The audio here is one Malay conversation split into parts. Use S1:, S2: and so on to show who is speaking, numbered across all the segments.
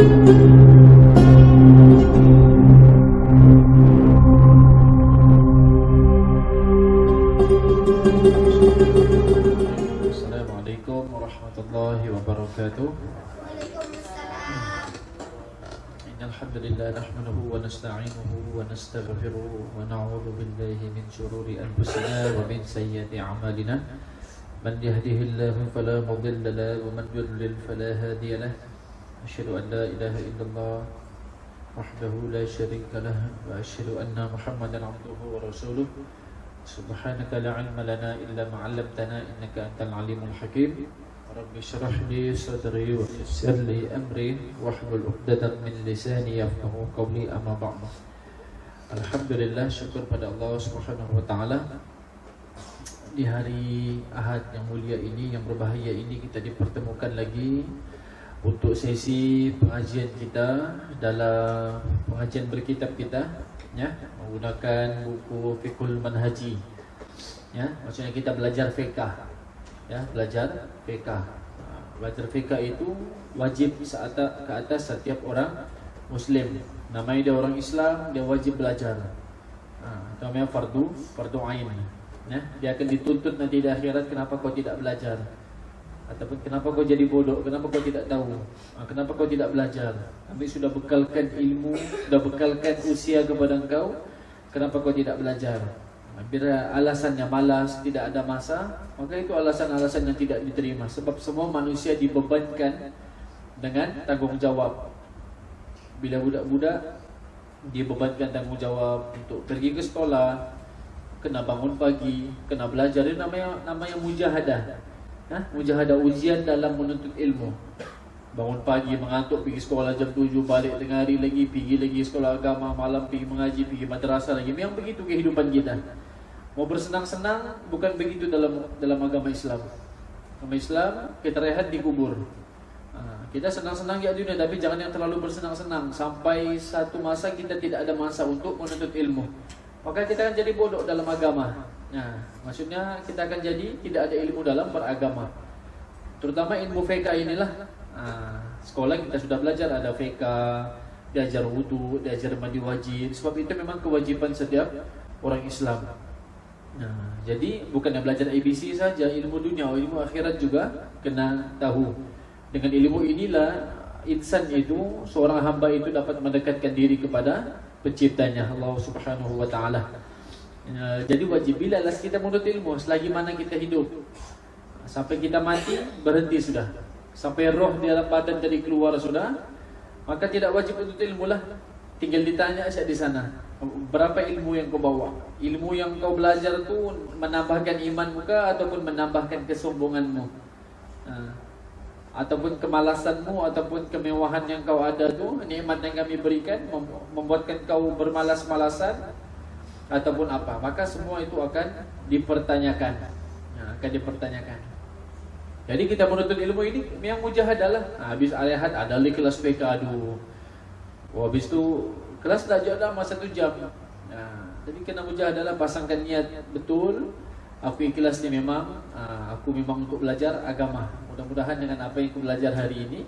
S1: Assalamualaikum warahmatullahi wabarakatuh. Innal hamdalillah nahmaduhu wa nasta'inuhu wa nastaghfiruhu wa na'udzu billahi min shururi anfusina wa min sayyiati a'malina. Man yahdihillahu fala mudilla lahu wa man yudlil fala hadiya lahu. Asyhadu an la ilaha illallah wahdahu la syarika lahu wa asyhadu anna Muhammadan 'abduhu wa rasuluh. Subhanaka la ilma lana illa ma 'allamtana innaka antal alimul hakim. Rabbi shrah li sadri wa yassir li amri wahlul 'uqdatam min lisani yafqahu qawli, amma ba'du. Alhamdulillah, syukur pada Allah Subhanahu wa taala. Di hari Ahad yang mulia ini, yang berbahagia ini, kita dipertemukan lagi untuk sesi pengajian kita dalam pengajian berkitab kita, ya, menggunakan buku Fiqhul Manhaji, ya, maksudnya kita belajar fiqh, ya, belajar fiqh. Belajar fiqh itu wajib ke atas setiap orang Muslim. Namanya dia orang Islam, dia wajib belajar. Namanya fardu ain. Ya, dia akan dituntut nanti di akhirat, kenapa kau tidak belajar? Ataupun kenapa kau jadi bodoh? Kenapa kau tidak tahu? Kenapa kau tidak belajar? Kami sudah bekalkan ilmu, sudah bekalkan usia kepada engkau, kenapa kau tidak belajar? Bila alasannya malas, tidak ada masa, maka itu alasan-alasan yang tidak diterima. Sebab semua manusia dibebankan dengan tanggung jawab. Bila budak-budak dibebankan tanggung jawab untuk pergi ke sekolah, kena bangun pagi, kena belajar, itu namanya mujahadah. Mujahadah, ujian dalam menuntut ilmu. Bangun pagi, mengantuk, pergi sekolah jam 7, balik tengah hari lagi, pergi lagi sekolah agama, malam pergi mengaji, pergi madrasah lagi. Memang begitu kehidupan kita. Mau bersenang-senang, bukan begitu dalam agama Islam. Agama Islam, kita rehat di kubur. Kita senang-senang di dunia, tapi jangan yang terlalu bersenang-senang sampai satu masa kita tidak ada masa untuk menuntut ilmu. Maka kita akan jadi bodoh dalam agama. Maksudnya kita akan jadi tidak ada ilmu dalam beragama. Terutama ilmu fiqh inilah. Sekolah kita sudah belajar, ada fiqh, diajar wudu, diajar mandi wajib. Sebab itu memang kewajiban setiap orang Islam. Jadi bukannya belajar ABC saja, ilmu dunia, ilmu akhirat juga kena tahu. Dengan ilmu inilah insan itu, seorang hamba itu dapat mendekatkan diri kepada penciptanya, Allah Subhanahu wa taala. Jadi wajib, bila kita menuntut ilmu selagi mana kita hidup, sampai kita mati, berhenti sudah. Sampai roh di dalam badan tadi keluar sudah, maka tidak wajib untuk ilmu lah. Tinggal ditanya saja di sana, berapa ilmu yang kau bawa? Ilmu yang kau belajar tu menambahkan imanmu kah, ataupun menambahkan kesombonganmu, ataupun kemalasanmu, ataupun kemewahan yang kau ada tu, nikmat yang kami berikan membuatkan kau bermalas-malasan, ataupun apa? Maka semua itu akan dipertanyakan. Jadi kita menuntut ilmu ini yang mujahadah lah. Habis alihat ada li kelas PK, aduh. Habis tu kelas dah ada masa 1 jam. Jadi kena mujahadah lah, pasangkan niat betul. Aku ikhlas ni memang aku memang untuk belajar agama. Mudah-mudahan dengan apa yang aku belajar hari ini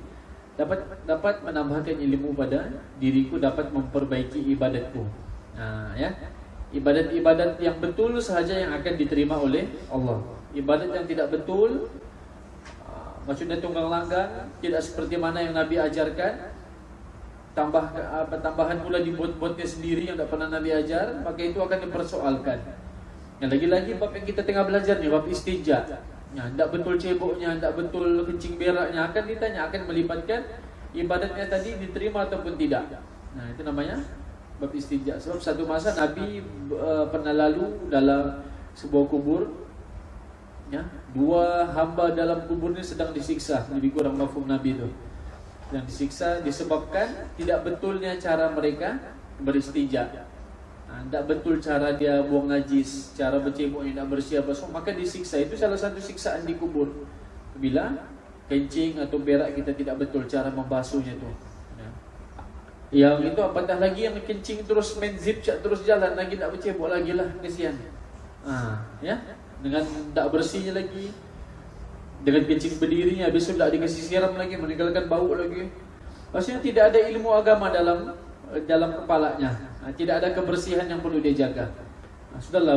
S1: dapat menambahkan ilmu pada diriku, dapat memperbaiki ibadatku. Ya. Ibadat-ibadat yang betul sahaja yang akan diterima oleh Allah. Ibadat yang tidak betul, maksudnya tunggang langgang, tidak seperti mana yang Nabi ajarkan, tambahan pula dibuat-buatnya sendiri yang tidak pernah Nabi ajar, maka itu akan dipersoalkan. Yang lagi-lagi bab yang kita tengah belajar ni, bab istinja, tidak betul ceboknya, tidak betul kencing beraknya, akan ditanya, akan melibatkan ibadatnya tadi diterima ataupun tidak. Itu namanya bab istinja. Sebab satu masa Nabi pernah lalu dalam sebuah kubur, ya, 2 hamba dalam kubur ini sedang disiksa. Lebih kurang mafhum Nabi itu, sedang disiksa disebabkan tidak betulnya cara mereka beristinja. Tidak betul cara dia buang najis, cara bercebok yang tidak bersih apa semua, maka disiksa. Itu salah satu siksaan di kubur. Bila kencing atau berak kita tidak betul cara membasuhnya itu. Yang itu apatah lagi yang kencing terus main zip terus jalan lagi, tak bercebok lagi lah, kesian. Ya, dengan tak bersihnya lagi, dengan kencing berdirinya, besok tak dikasih siram lagi, meninggalkan bau lagi. Maksudnya tidak ada ilmu agama dalam kepalanya. Tidak ada kebersihan yang perlu dia jaga. Sudahlah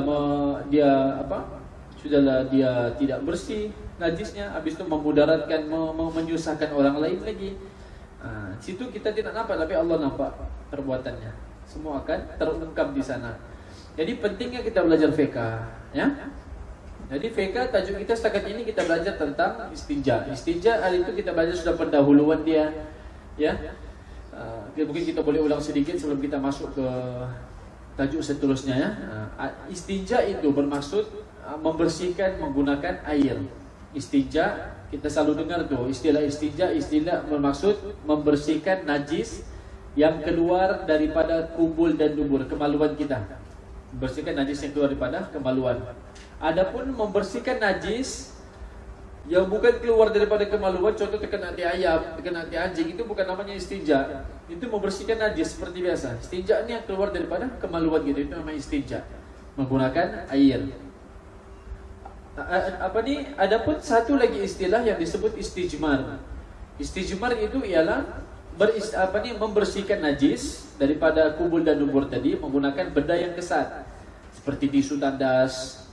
S1: dia tidak bersih, najisnya, habis itu memudaratkan, menyusahkan orang lain lagi. Situ kita tidak nampak, tapi Allah nampak perbuatannya. Semua akan terungkap di sana. Jadi pentingnya kita belajar fiqh, ya. Jadi fiqh tajuk kita setakat ini kita belajar tentang istinja. Istinja hari itu kita belajar sudah pendahuluan dia, ya. Mungkin kita boleh ulang sedikit sebelum kita masuk ke tajuk seterusnya, ya. Istinja itu bermaksud membersihkan menggunakan air. Istinja kita selalu dengar tuh istilah istinja, istilah bermaksud membersihkan najis yang keluar daripada kubul dan dubur, kemaluan kita. Membersihkan najis yang keluar daripada kemaluan. Adapun membersihkan najis yang bukan keluar daripada kemaluan, contoh tekan hati ayam, tekan hati anjing, itu bukan namanya istinja. Itu membersihkan najis seperti biasa. Istinja ini yang keluar daripada kemaluan gitu, itu namanya istinja, menggunakan air. Adapun satu lagi istilah yang disebut istijmar. Istijmar itu ialah membersihkan najis daripada kubul dan dubur tadi menggunakan benda yang kesat, seperti tisu tandas,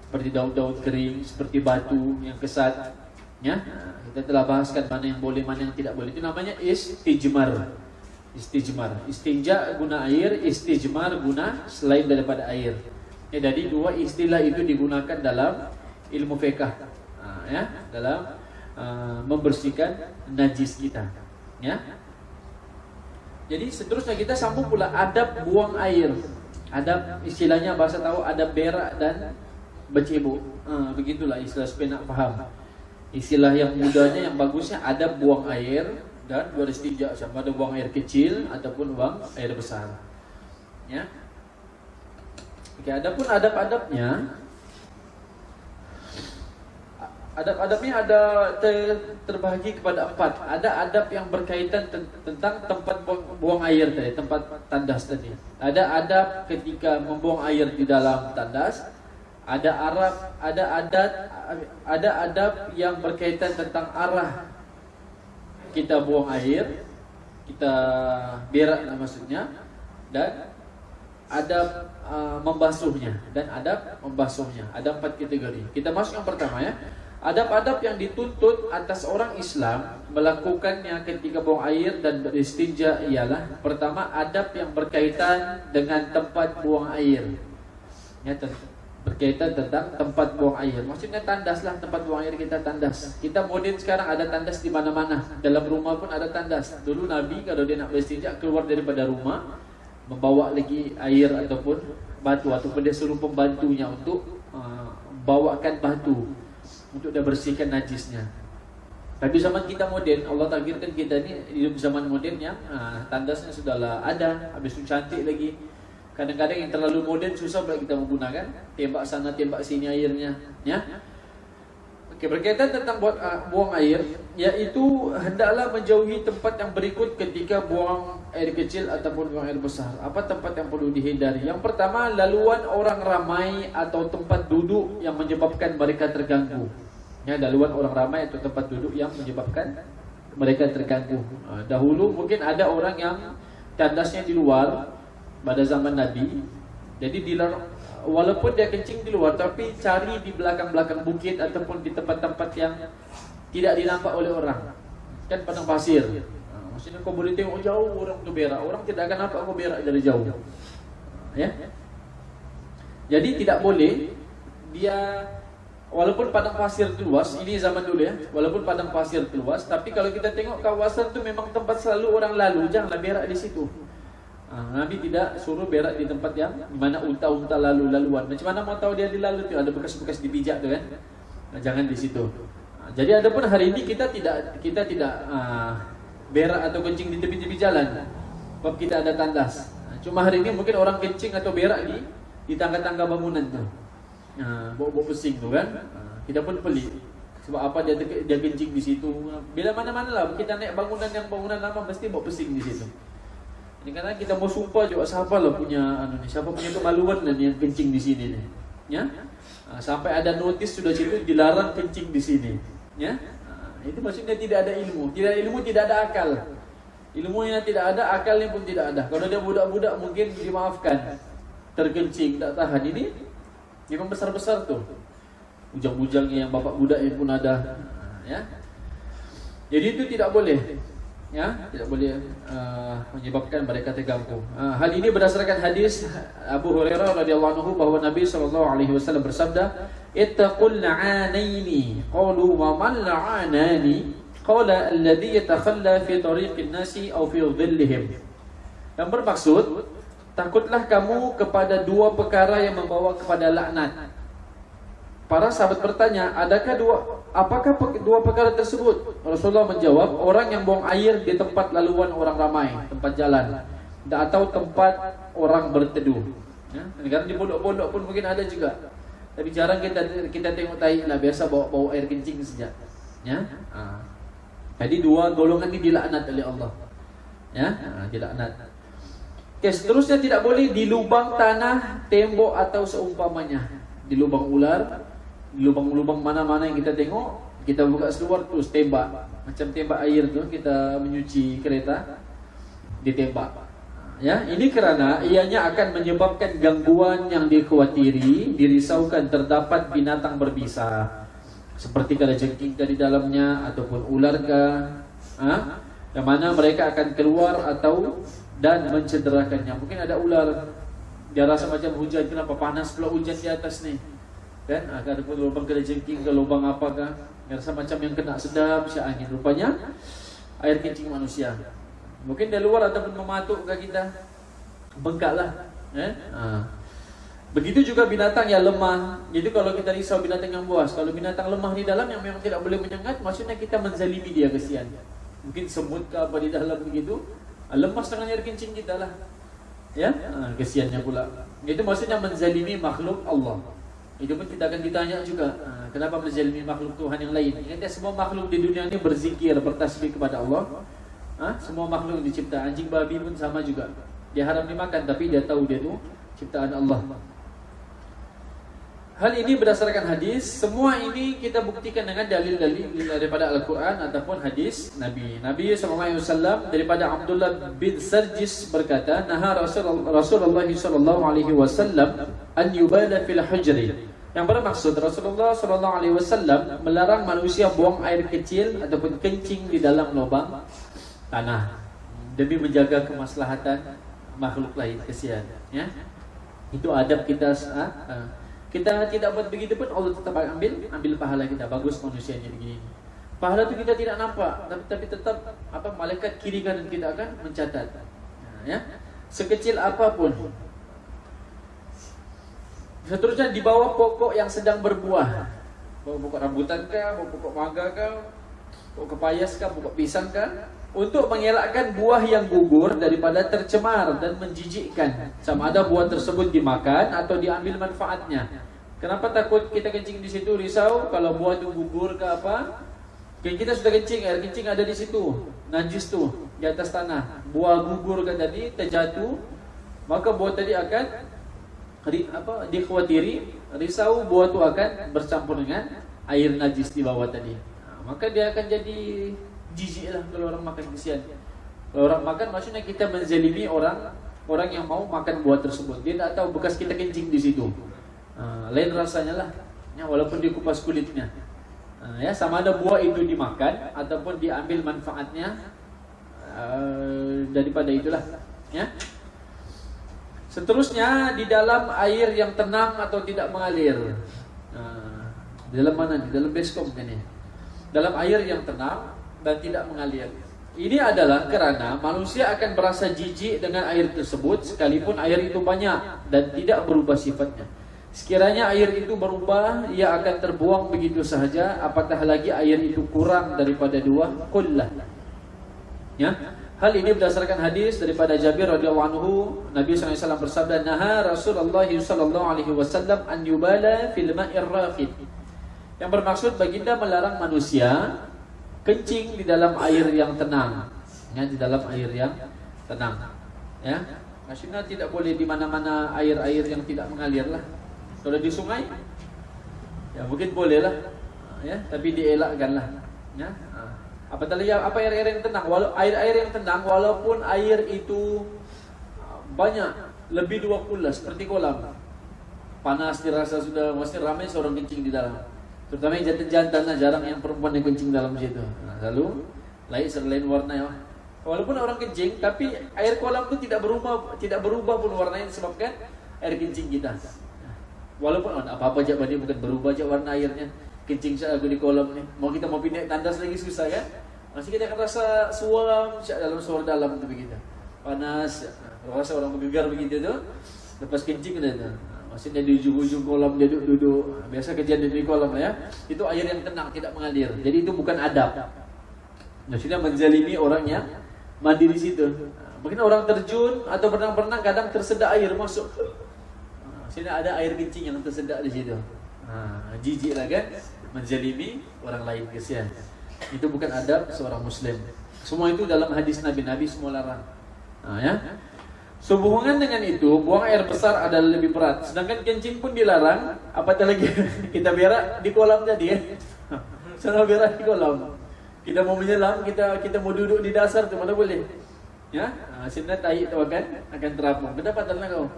S1: seperti daun-daun kering, seperti batu yang kesat, ya. Kita telah bahaskan mana yang boleh, mana yang tidak boleh. Itu namanya istijmar. Istijmar, istinja guna air, istijmar guna selain daripada air. Jadi dua istilah itu digunakan dalam ilmu fiqh, ya, dalam membersihkan najis kita, ya. Jadi seterusnya kita sambung pula adab buang air. Adab istilahnya bahasa tahu adab berak dan bercebok. Begitulah istilah supaya nak faham. Istilah yang mudahnya, yang bagusnya adab buang air dan beristinja, sama ada buang air kecil ataupun buang air besar, ya. Oke, adapun adab-adabnya, adab-adabnya ada terbahagi kepada 4. Ada adab yang berkaitan tentang tempat buang air tadi, tempat tandas tadi. Ada adab ketika membuang air di dalam tandas. Ada adab yang berkaitan tentang arah kita buang air, kita berak maksudnya, dan adab membasuhnya dan adab membasuhnya. Ada 4 kategori. Kita masuk yang pertama, ya. Adab-adab yang dituntut atas orang Islam melakukannya ketika buang air dan beristinja ialah, pertama, adab yang berkaitan dengan tempat buang air, ya, berkaitan tentang tempat buang air. Maksudnya tandas lah, tempat buang air kita tandas. Kita modern sekarang ada tandas di mana-mana. Dalam rumah pun ada tandas. Dulu Nabi kalau dia nak beristinja keluar daripada rumah, membawa lagi air ataupun batu, ataupun dia suruh pembantunya untuk bawakan batu untuk dia bersihkan najisnya. Tapi zaman kita moden, Allah takdirkan kita ni hidup zaman moden yang tandasnya sudahlah ada, habis itu cantik lagi. Kadang-kadang yang terlalu moden susah pula kita menggunakan, tembak sana tembak sini airnya, ya. Oke, berkaitan tentang buang air, yaitu hendaklah menjauhi tempat yang berikut ketika buang air kecil ataupun buang air besar. Apa tempat yang perlu dihindari? Yang pertama, laluan orang ramai atau tempat duduk yang menyebabkan mereka terganggu. Ya, laluan orang ramai atau tempat duduk yang menyebabkan mereka terganggu. Dahulu mungkin ada orang yang tandasnya di luar pada zaman Nabi. Jadi walaupun dia kencing di luar, tapi cari di belakang-belakang bukit ataupun di tempat-tempat yang tidak dinampak oleh orang. Kan padang pasir. Maksudnya kau boleh tengok jauh orang tu berak, orang tidak akan nampak kau berak dari jauh. Ya. Jadi tidak boleh dia, walaupun padang pasir itu luas, ini zaman dulu ya, walaupun padang pasir itu luas, tapi kalau kita tengok kawasan itu memang tempat selalu orang lalu, janganlah berak di situ. Nabi tidak suruh berak di tempat yang mana unta-unta lalu-laluan. Macam mana mau tahu dia dilalu tu? Ada bekas-bekas dipijak tu kan? Jangan di situ. Jadi adapun hari ini kita tidak berak atau kencing di tepi-tepi jalan, sebab kita ada tandas. Cuma hari ini mungkin orang kencing atau berak di tangga-tangga bangunan tu. Bau-bau pesing tu kan? Kita pun pelik. Sebab apa dia kencing di situ? Bila mana-mana lah kita naik bangunan lama mesti bau pesing di situ. Kadang-kadang kita mau sumpah juga, siapa lah punya siapa punya kemaluan lah yang kencing di sini nih, ya. Sampai ada notis sudah situ dilarang kencing di sini, ya. Itu maksudnya tidak ada ilmu, tidak ada akal. Ilmunya tidak ada, akalnya pun tidak ada. Kalau dia budak-budak mungkin dimaafkan. Terkencing, tak tahan. Ini memang besar-besar tuh. Bujang-bujangnya yang bapak budaknya pun ada. Ya. Jadi itu tidak boleh. Ya, tidak boleh menyebabkan mereka terganggu. Hal ini berdasarkan hadis Abu Hurairah radhiyallahu anhu bahwa Nabi SAW bersabda, "Ittaqul la'anaini." Qalu wa man la'anani? Qala alladhi yatakhalla fi tariqin nasi aw fi dhillihim. Yang bermaksud, takutlah kamu kepada dua perkara yang membawa kepada laknat. Para sahabat bertanya, apakah dua perkara tersebut? Rasulullah menjawab, orang yang buang air di tempat laluan orang ramai, tempat jalan, atau tempat orang berteduh. Ya, karena di pondok-pondok pun mungkin ada juga. Tapi jarang kita tengok tai lah, biasa bau air kencing saja. Ya. Jadi dua golongan ini dilaknat oleh Allah. Ya, dilaknat. Oke, seterusnya tidak boleh di lubang tanah, tembok atau seumpamanya. Di lubang ular, di lubang-lubang mana-mana yang kita tengok, kita buka seluar terus tembak. Macam tembak air tu kita menyuci kereta, ditembak. Ya, ini kerana ianya akan menyebabkan gangguan yang dikhawatiri, dirisaukan terdapat binatang berbisa. Seperti kalajengking di dalamnya ataupun ular yang mana mereka akan keluar dan mencederakannya. Mungkin ada ular, dia rasa macam hujan, kenapa panas pula hujan di atas ni, kan? Ada pun lubang kalajengking ke lubang apakah, dia rasa macam yang kena sedap si angin. Rupanya air kencing manusia. Mungkin dari luar ataupun mematuk ke kita, bengkaklah. Begitu juga binatang yang lemah. Jadi kalau kita risau binatang yang buas, kalau binatang lemah di dalam yang memang tidak boleh menyengat, maksudnya kita menzalimi dia, kesian. Mungkin semut ke apa di dalam begitu, lemas dengan air kencing kita lah. Ya, kesiannya pula. Itu maksudnya menzalimi makhluk Allah. Itu pun kita akan ditanya juga, kenapa menzalimi makhluk Tuhan yang lain? Ingat, semua makhluk di dunia ini berzikir, bertasbih kepada Allah. Semua makhluk yang dicipta, anjing babi pun sama juga. Dia haram dimakan, tapi dia tahu dia tu ciptaan Allah. Hal ini berdasarkan hadis. Semua ini kita buktikan dengan dalil-dalil daripada Al-Quran ataupun hadis Nabi. Nabi SAW daripada Abdullah bin Sarjis berkata, Naha Rasulullah SAW an yubala fil hujri. Yang bermaksud Rasulullah SAW melarang manusia buang air kecil ataupun kencing di dalam lubang tanah demi menjaga kemaslahatan makhluk lain, kesian. Ya, itu adab kita. Kita tidak buat begitu pun Allah tetap ambil pahala kita. Bagus manusianya begini. Pahala itu kita tidak nampak, tapi tetap malaikat kiri kanan kita akan mencatat. Ya, sekecil apapun. Seterusnya di bawah pokok yang sedang berbuah, pokok rambutan kah, pokok mangga kah, pokok payas kah, pokok pisang kah, untuk mengelakkan buah yang gugur daripada tercemar dan menjijikkan, sama ada buah tersebut dimakan atau diambil manfaatnya. Kenapa takut kita kencing di situ, risau kalau buah itu gugur ke apa? Kita sudah kencing, air kencing ada di situ, najis tuh di atas tanah, buah gugur kan tadi, terjatuh, maka buah tadi akan dikhawatiri, risau buah itu akan bercampur dengan air najis di bawah tadi. Maka dia akan jadi jijik lah kalau orang makan, kesian. Kalau orang makan, maksudnya kita menzalimi orang yang mau makan buah tersebut. Dia tak tahu bekas kita kencing di situ. Lain rasanya lah, ya, walaupun dikupas kulitnya. Ya, sama ada buah itu dimakan ataupun diambil manfaatnya daripada itulah. Ya. Seterusnya di dalam air yang tenang atau tidak mengalir. Di dalam mana? Di dalam baskom kan ya. Dalam air yang tenang dan tidak mengalir. Ini adalah kerana manusia akan berasa jijik dengan air tersebut sekalipun air itu banyak dan tidak berubah sifatnya. Sekiranya air itu berubah, ia akan terbuang begitu sahaja, apatah lagi air itu kurang daripada 2 kullah. Ya. Hal ini berdasarkan hadis daripada Jabir radhiyallahu anhu, Nabi SAW bersabda, Naha Rasulullah SAW an yubala fil ma'ir raqid. Yang bermaksud baginda melarang manusia kencing di dalam air yang tenang. Ya, di dalam air yang tenang. Ya, maksudnya tidak boleh di mana-mana air-air yang tidak mengalir lah. Kalau di sungai, ya mungkin boleh lah. Ya, tapi dielakkanlah. Ya. Apatah lagi apa air yang tenang, air yang tenang walaupun air itu banyak, lebih 20 seperti kolam. Panas dirasa sudah, masih ramai seorang kencing di dalam. Terutama yang jantan-jantan, jarang yang perempuan yang kencing dalam situ. Nah, lalu selain warna ya. Walaupun orang kencing, tapi air kolam itu tidak berubah pun warnanya disebabkan air kencing kita. Walaupun apa-apa aja dia bukan berubah aja warna airnya. Kencing saya di kolam nih. Kita mau pindah tandas lagi susah kan? Masih kita akan rasa suam dalam suara dalam itu begitu. Panas, rasa orang bergegar begitu tuh. Lepas kencing udah tuh. Maksudnya di ujung-ujung kolam duduk. Biasa kejadian di kolam ya. Itu air yang tenang, tidak mengalir. Jadi itu bukan adab. Maksudnya menzalimi orangnya mandi di situ. Mungkin orang terjun atau berenang-berenang kadang tersedak air masuk. Sini ada air kencing yang tersedak di situ. Jijik lah kan, menzalimi orang lain, kesian. Itu bukan adab seorang muslim. Semua itu dalam hadis Nabi semua larang. Ya. Sehubungan dengan itu, buang air besar adalah lebih berat. Sedangkan kencing pun dilarang. Apatah lagi kita berak di kolam tadi ya. Sana berak di kolam. Kita mau menyelam, kita mau duduk di dasar tu mana boleh. Ya, sini tai tu akan terapung. Pendapatan lah kau.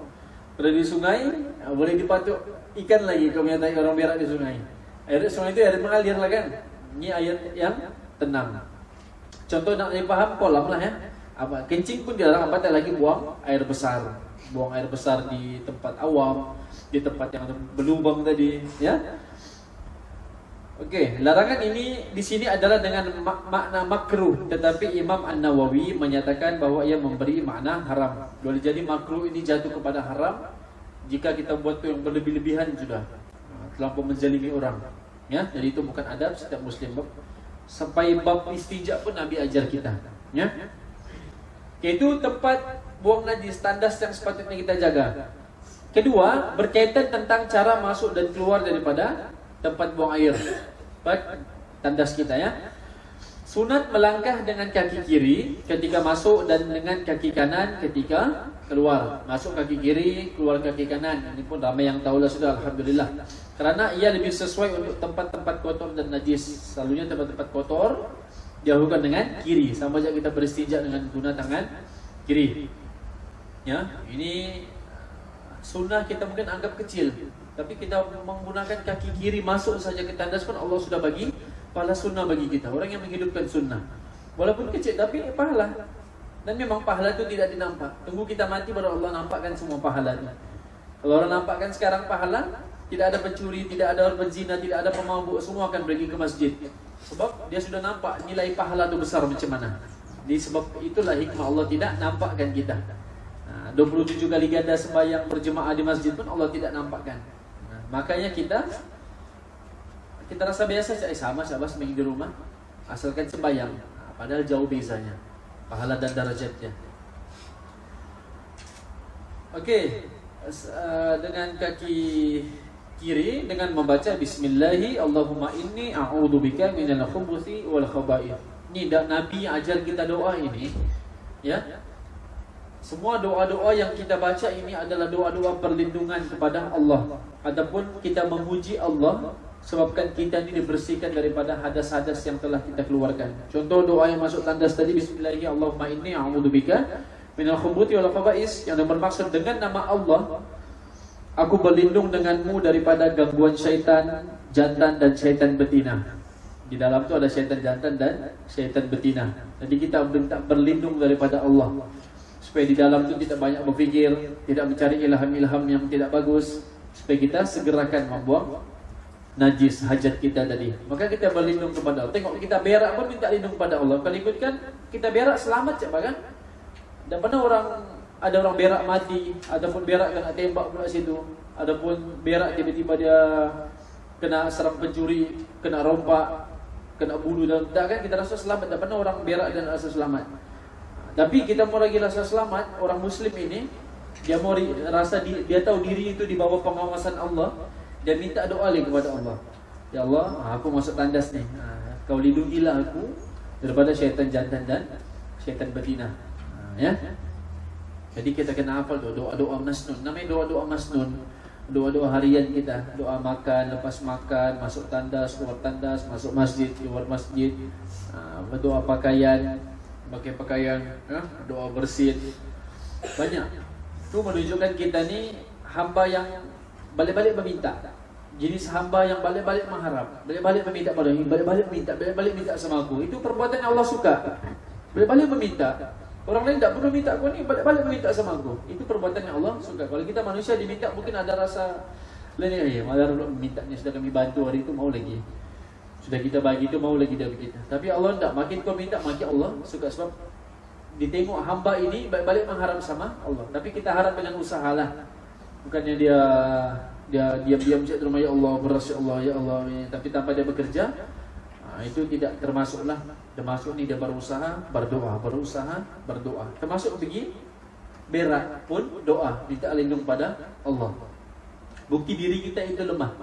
S1: Kalau di sungai, boleh dipatuk ikan lagi kau punya tai orang berak di sungai. Air sungai itu air mengalir lah kan. Ini air yang tenang. Contoh nak dipaham kolam lah ya. Kencing pun dilarang, apatah lagi buang air besar. Buang air besar di tempat awam, di tempat yang berlubang tadi, ya. Oke, larangan ini di sini adalah dengan makna makruh, tetapi Imam An-Nawawi menyatakan bahwa ia memberi makna haram. Boleh jadi makruh ini jatuh kepada haram jika kita buat itu yang berlebih-lebihan sudah, terlampau menzalimi orang. Ya, jadi itu bukan adab setiap muslim. Sampai bab istinja pun Nabi ajar kita. Ya, yaitu tempat buang najis, tandas yang sepatutnya kita jaga. Kedua, berkaitan tentang cara masuk dan keluar daripada tempat buang air, tandas kita ya. Sunat melangkah dengan kaki kiri ketika masuk dan dengan kaki kanan ketika keluar. Masuk kaki kiri, keluar kaki kanan. Ini pun ramai yang tahulah sudah, alhamdulillah. Karena ia lebih sesuai untuk tempat-tempat kotor dan najis. Selalunya tempat-tempat kotor jauhkan dengan kiri. Sama saja kita beristinja dengan guna tangan kiri. Ya, ini sunnah kita mungkin anggap kecil, tapi kita menggunakan kaki kiri masuk saja ke tandas pun Allah sudah bagi pahala sunnah bagi kita. Orang yang menghidupkan sunnah, walaupun kecil tapi pahala. Dan memang pahala itu tidak dinampak. Tunggu kita mati baru Allah nampakkan semua pahalanya. Kalau orang nampakkan sekarang pahala, tidak ada pencuri, tidak ada orang berzina, tidak ada pemabuk, semua akan pergi ke masjid. Sebab dia sudah nampak nilai pahala itu besar macam mana. Di sebab itulah hikmah Allah tidak nampakkan kita. 27 kali ganda sembahyang berjemaah di masjid pun Allah tidak nampakkan. Makanya kita rasa biasa saja, sama sahabat sembahyang di rumah, asalkan sembahyang. Padahal jauh bezanya pahala dan derajatnya. Oke, dengan kaki kiri dengan membaca Bismillahi Allahumma inni a'udzubika minal khubuthi wal khaba'ith. Ini Nabi ajar kita doa ini, ya. Semua doa-doa yang kita baca ini adalah doa-doa perlindungan kepada Allah. Adapun kita memuji Allah sebabkan kita ini dibersihkan daripada hadas-hadas yang telah kita keluarkan. Contoh doa yang masuk tandas tadi, Bismillahirrahmanirrahim, Allahumma inni a'udzubika minal khubuthi wal khaba'is, yang bermaksud dengan nama Allah, aku berlindung denganmu daripada gangguan syaitan jantan dan syaitan betina. Di dalam itu ada syaitan jantan dan syaitan betina. Jadi kita minta berlindung daripada Allah, supaya di dalam itu tidak banyak berfikir, tidak mencari ilham-ilham yang tidak bagus, supaya kita segerakan membuang najis hajat kita tadi. Maka kita berlindung kepada Allah. Tengok kita berak pun minta lindung kepada Allah. Kalau ikutkan kita berak selamat siapa kan? Dan pernah ada orang berak mati, ataupun berak kena tembak pula situ, ataupun berak tiba-tiba dia kena serang pencuri, kena rompak, kena bunuh dan tak kan kita rasa selamat. Dan pernah orang berak dan rasa selamat. Tapi kita mau lagi rasa selamat, orang muslim ini dia mau rasa dia tahu diri itu di bawah pengawasan Allah. Dia minta doa lagi kepada Allah. Ya Allah, aku masuk tandas nih. Kau lindungilah aku daripada syaitan jantan dan syaitan betina. Ya. Jadi kita kena hafal doa-doa masnun. Namanya doa-doa masnun. doa-doa harian kita, doa makan, lepas makan, masuk tandas, keluar tandas, masuk masjid, keluar masjid, berdoa pakaian, pakai pakaian, doa bersin. Banyak. Itu menunjukkan kita ni hamba yang balik-balik meminta. Jenis hamba yang balik-balik mengharap, balik-balik meminta pada ini, balik-balik minta sama aku. Itu perbuatan yang Allah suka. Balik-balik meminta. Orang lain tak perlu minta aku ni, balik-balik meminta sama aku. Itu perbuatan yang Allah suka. Kalau kita manusia diminta mungkin ada rasa lain, malah mintanya sudah kami bantu hari itu mau lagi. Sudah kita bagi itu mau lagi dari kita. Tapi Allah tak, makin kau minta makin Allah suka, sebab ditengok hamba ini balik-balik mengharap sama Allah. Tapi kita harap dengan usahalah. Bukannya dia diam-diam saja di rumah, ya Allah, beras ya Allah, ya Allah, tapi tanpa dia bekerja, itu tidak termasuklah. Termasuk ni dia berusaha, berdoa, termasuk pergi berak pun doa, minta lindung pada Allah. Bukti diri kita itu lemah.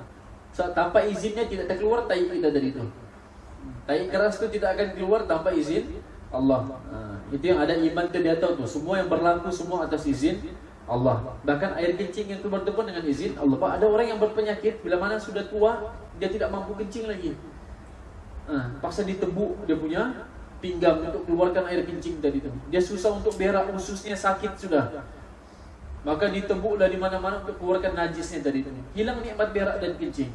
S1: So, tanpa izinnya tidak terkeluar tai kita dari itu. Tai keras itu tidak akan keluar tanpa izin Allah. Itu yang ada iman tu, dia tahu tu, semua yang berlaku semua atas izin Allah. Bahkan air kencing yang keluar itu pun dengan izin Allah. Pak, ada orang yang berpenyakit, bila mana sudah tua, dia tidak mampu kencing lagi. Paksa ditebuk dia punya pinggang untuk keluarkan air kencing tadi tu. Dia susah untuk berak, ususnya sakit sudah. Maka ditebuk dari mana-mana untuk keluarkan najisnya tadi tu. Hilang nikmat berak dan kencing.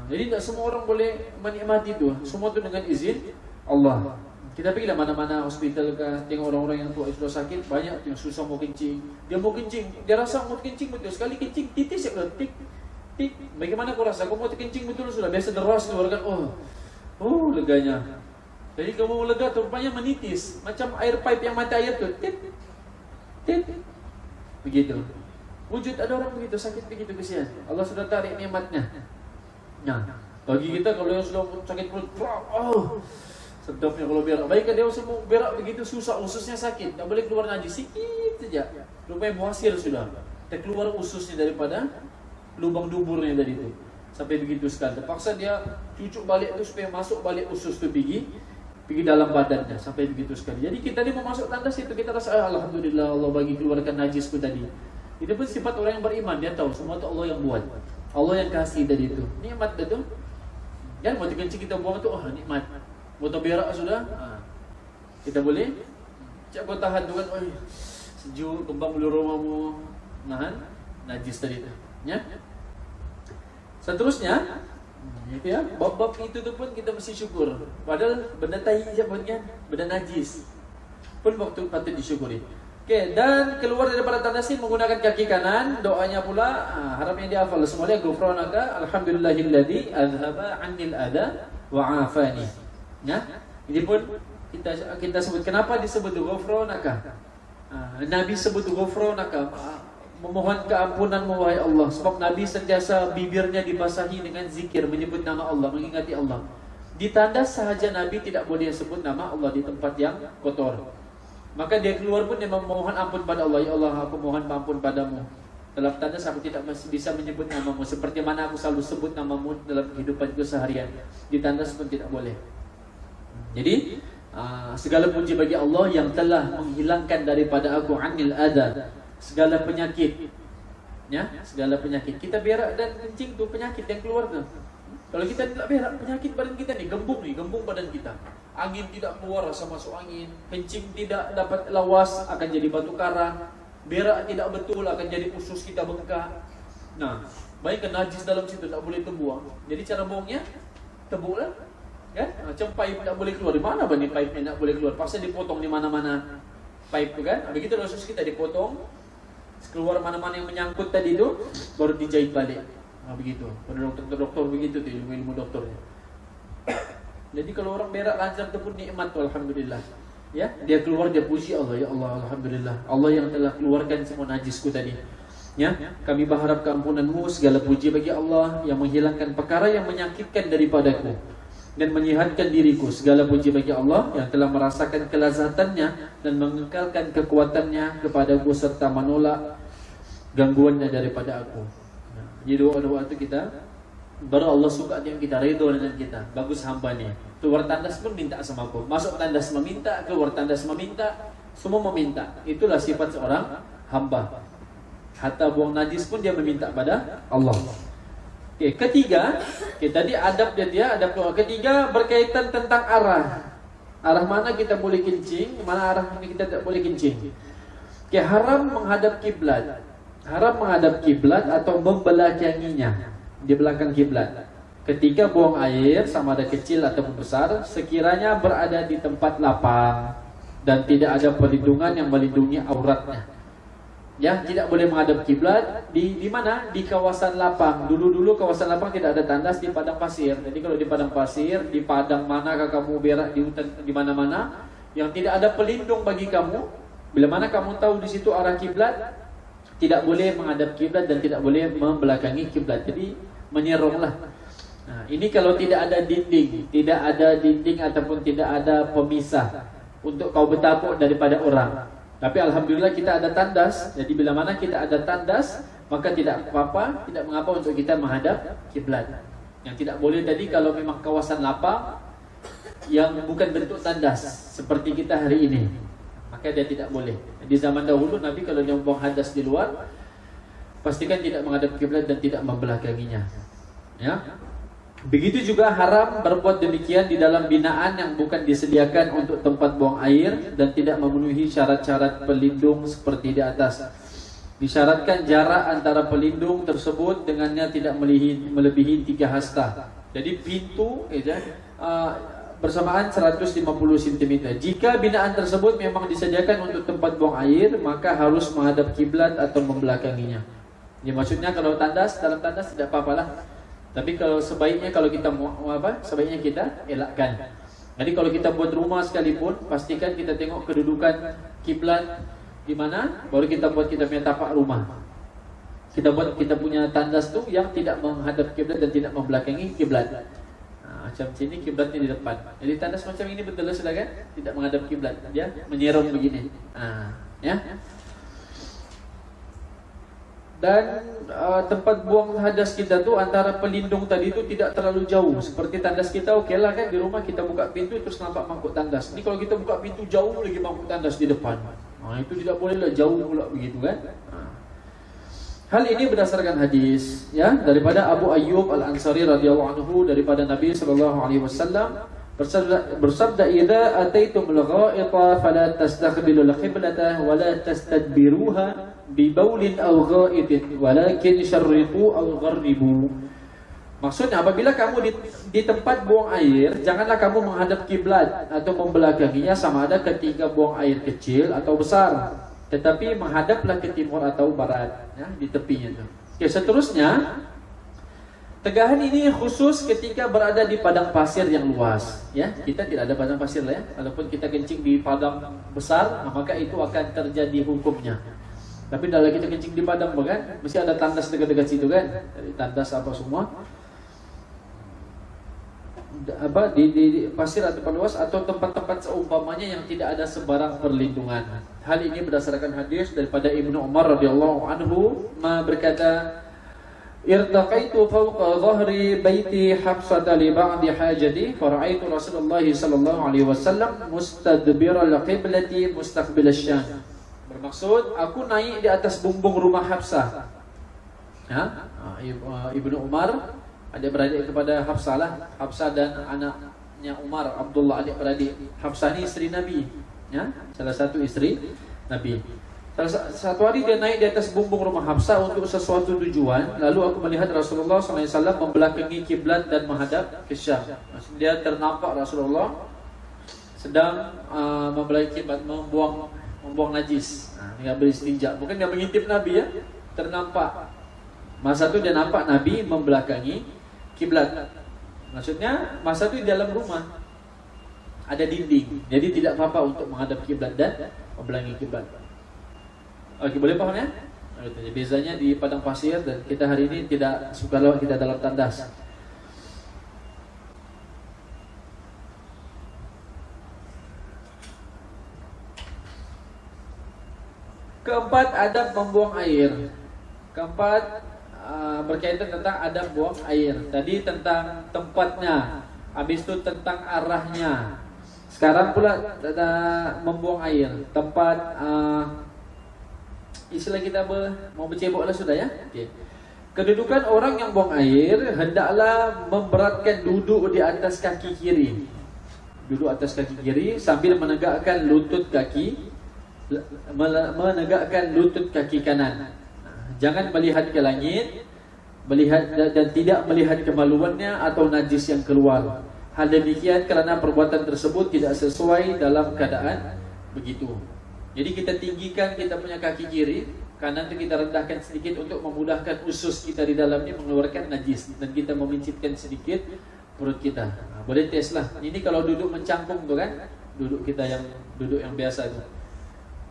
S1: Jadi tak semua orang boleh menikmati itu. Semua tu dengan izin Allah. Kita pergilah mana-mana hospital ke, tengok orang-orang yang tua sudah sakit, banyak yang susah mau kencing. Dia mau kencing, dia rasa mau kencing betul. Sekali kencing, titis ya, tik, tik. Bagaimana kau rasa? Kau mau kencing betul sudah, biasa deras keluarkan. Oh, leganya. Jadi kamu mau lega tu rupanya menitis, macam air pipe yang mati air tu, tit, tit. Begitu. Wujud ada orang begitu, sakit begitu, kesian. Allah sudah tarik nikmatnya. Nah, bagi kita kalau yang sudah sakit perut, sedapnya kalau berak. Baik dia semua berak begitu susah, ususnya sakit, tak boleh keluar najis sikit saja. Rupanya muasir sudah. Terkeluar ususnya daripada lubang duburnya dari itu. Sampai begitu sekali. Terpaksa dia cucuk balik tu supaya masuk balik usus tu pergi dalam badannya. Sampai begitu sekali. Jadi kita ni mau masuk tandas itu, kita rasa alhamdulillah Allah bagi keluarkan najisku tadi. Itu pun sifat orang yang beriman, dia tahu semua tu Allah yang buat. Allah yang kasih tadi itu. Nikmat betul. Dan mau kencing kita buang tu, nikmat. Mau berak sudah, kita boleh. Cak kau tahan tu kan, sejuk, kembang bulu rumahmu, nahan najis tadi tu. Ya. Seterusnya, itu ya, bab-bab itu tu pun kita mesti syukur. Padahal benda tai je pun kan, benda najis pun waktu patut disyukuri. Okey, dan keluar daripada tandasin menggunakan kaki kanan, doanya pula harap yang dihafal semuanya, ghufranaka alhamdulillahilladzi azhaba 'anil adha wa 'afani. Ya, ini pun kita sebut, kenapa disebut ghufranaka? Nabi sebut ghufranaka, memohon keampunanmu wahai Allah. Sebab Nabi sentiasa bibirnya dibasahi dengan zikir, menyebut nama Allah, mengingati Allah. Di tandas sahaja Nabi tidak boleh sebut nama Allah di tempat yang kotor. Maka dia keluar pun dia memohon ampun pada Allah. Ya Allah, aku mohon ampun padamu. Dalam tandas aku tidak bisa menyebut namamu, seperti mana aku selalu sebut namamu dalam kehidupanku seharian. Di tandas pun tidak boleh. Jadi segala puji bagi Allah yang telah menghilangkan daripada aku anil adha, segala penyakit. Ya, segala penyakit. Kita berak dan kencing tu penyakit yang keluar tu. Kalau kita tidak berak, penyakit badan kita ni, gembung badan kita. Angin tidak keluar, rasa masuk angin. Kencing tidak dapat lawas, akan jadi batu karang. Berak tidak betul, akan jadi usus kita bengkak. Nah, bayangkan najis dalam situ, tak boleh terbuang. Jadi cara buangnya, tebuklah. Kan? Macam pipe tak boleh keluar. Di mana ni pipe tak boleh keluar? Pasal dipotong di mana-mana pipe tu kan. Begitu usus kita dipotong, keluar mana-mana yang menyangkut tadi tu, baru dijahit balik. Begitu. Pada doktor begitu tu, ilmu doktornya. Jadi kalau orang berak lancar tu pun nikmat tu, alhamdulillah. Ya, dia keluar, dia puji Allah, ya Allah, alhamdulillah. Allah yang telah keluarkan semua najisku tadi. Ya, kami berharap keampunanmu, segala puji bagi Allah yang menghilangkan perkara yang menyakitkan daripadaku dan menyihatkan diriku. Segala puji bagi Allah yang telah merasakan kelazatannya dan mengekalkan kekuatannya kepadaku serta menolak gangguannya daripada aku. Jadi doa-doa itu kita, baru Allah suka yang kita, ridho dengan kita. Bagus hamba ni. Keluar tandas pun minta sama aku. Masuk tandas meminta, keluar tandas meminta, semua meminta. Itulah sifat seorang hamba. Harta buang najis pun dia meminta pada Allah. Okey, ketiga, tadi adab dia adab ketiga berkaitan tentang arah. Arah mana kita boleh kencing, mana arah kita tak boleh kencing. Okey, haram menghadap kiblat. Haram menghadap kiblat atau membelakanginya, di belakang kiblat. Ketika buang air, sama ada kecil ataupun besar, sekiranya berada di tempat lapang dan tidak ada perlindungan yang melindungi auratnya. Ya, tidak boleh menghadap kiblat di mana? Di kawasan lapang. Dulu kawasan lapang tidak ada tandas, di padang pasir. Jadi kalau di padang pasir, di padang manakah kamu berak, di hutan, di mana-mana yang tidak ada pelindung bagi kamu, bila mana kamu tahu di situ arah kiblat, tidak boleh menghadap kiblat dan tidak boleh membelakangi kiblat. Jadi menyeronglah. Nah, ini kalau tidak ada dinding ataupun tidak ada pemisah untuk kau bertapuk daripada orang. Tapi alhamdulillah kita ada tandas. Jadi bila mana kita ada tandas, maka tidak apa-apa, tidak mengapa untuk kita menghadap kiblat. Yang tidak boleh tadi kalau memang kawasan lapang yang bukan bentuk tandas seperti kita hari ini, maka dia tidak boleh. Di zaman dahulu Nabi kalau dia buang hadas di luar, pastikan tidak menghadap kiblat dan tidak membelakanginya. Ya. Begitu juga haram berbuat demikian di dalam binaan yang bukan disediakan untuk tempat buang air dan tidak memenuhi syarat-syarat pelindung seperti di atas. Disyaratkan jarak antara pelindung tersebut dengannya tidak melebihi 3 hasta. Jadi pintu bersamaan 150 cm. Jika binaan tersebut memang disediakan untuk tempat buang air, maka harus menghadap kiblat atau membelakanginya. Ini maksudnya kalau tandas, dalam tandas tidak apa-apalah. Tapi kalau sebaiknya kalau kita sebaiknya kita elakkan. Jadi kalau kita buat rumah sekalipun, pastikan kita tengok kedudukan kiblat di mana, baru kita buat kita punya tapak rumah. Kita buat kita punya tandas tu yang tidak menghadap kiblat dan tidak membelakangi kiblat. Macam sini kiblatnya di depan. Jadi tandas macam ini betul sudah kan? Tidak menghadap kiblat, dia menyerong begini. Ya. Dan tempat buang hadas kita tu antara pelindung tadi tu tidak terlalu jauh. Seperti tandas kita okeylah kan, di rumah kita buka pintu terus nampak mangkuk tandas. Ni kalau kita buka pintu jauh lagi mangkuk tandas di depan. Itu tidak bolehlah, jauh pula begitu kan. Hal ini berdasarkan hadis ya daripada Abu Ayyub Al-Ansari radhiyallahu anhu daripada Nabi sallallahu alaihi wasallam bersabda, "Idza ataitumul gha'ita fala tastaqbilul qiblata wa la tastadbiruha bi baulin aw gha'itin walakin syarriqu aw gharribu." Maksudnya apabila kamu di tempat buang air, janganlah kamu menghadap kiblat atau membelakanginya, sama ada ketika buang air kecil atau besar, tetapi menghadaplah ke timur atau barat, ya, di tepinya itu. Oke, seterusnya tegahan ini khusus ketika berada di padang pasir yang luas, ya. Kita tidak ada padang pasir lah ya. Walaupun kita kencing di padang besar, maka itu akan terjadi hukumnya. Tapi kalau kita kencing di padang bukan, mesti ada tandas dekat-dekat situ kan. Dari tandas apa semua. Di pasir atau luas atau tempat-tempat seumpamanya yang tidak ada sebarang perlindungan. Hal ini berdasarkan hadis daripada Ibnu Umar radhiyallahu anhu berkata, "Irtaqaitu fawqa dhahri baiti Hafsata li ba'di hajati, fara'aitu Rasulullah sallallahu alaihi wasallam mustadbiral qiblati mustaqbil asy-syam." Bermaksud aku naik di atas bumbung rumah Hafsah. Ya, Ibnu Umar adik-beradik kepada Hafsah lah. Hafsah dan anaknya Umar, Abdullah, adik-beradik. Hafsah ni isteri Nabi, ya, salah satu isteri Nabi. Satu hari dia naik di atas bumbung rumah Hafsah untuk sesuatu tujuan. Lalu aku melihat Rasulullah SAW membelakangi kiblat dan menghadap ke Syam. Maksudnya dia ternampak Rasulullah sedang membelakangi kiblat, membuang najis, dengan beristinja. Bukan dia mengintip Nabi ya, ternampak. Masa itu dia nampak Nabi membelakangi kiblat. Maksudnya masa itu di dalam rumah ada dinding, jadi tidak apa-apa untuk menghadap kiblat dan membelakangi kiblat. Oke, boleh paham ya? Bezanya di padang pasir dan kita hari ini tidak suka lewat kita dalam tandas. Keempat, adab membuang air. Keempat, berkaitan tentang adab buang air. Tadi tentang tempatnya, habis itu tentang arahnya. Sekarang pula membuang air. Tempat istilah kita mau bercebok lah sudah ya. Okay. Kedudukan orang yang buang air hendaklah memberatkan duduk di atas kaki kiri. Duduk atas kaki kiri sambil menegakkan lutut kaki kanan. Jangan melihat ke langit, melihat dan tidak melihat kemaluannya atau najis yang keluar. Hal demikian kerana perbuatan tersebut tidak sesuai dalam keadaan begitu. Jadi kita tinggikan kita punya kaki kiri, kanan itu kita rendahkan sedikit untuk memudahkan usus kita di dalamnya mengeluarkan najis, dan kita memincitkan sedikit perut kita. Boleh tes lah. Ini kalau duduk mencangkung tu kan, duduk kita yang duduk yang biasa tu.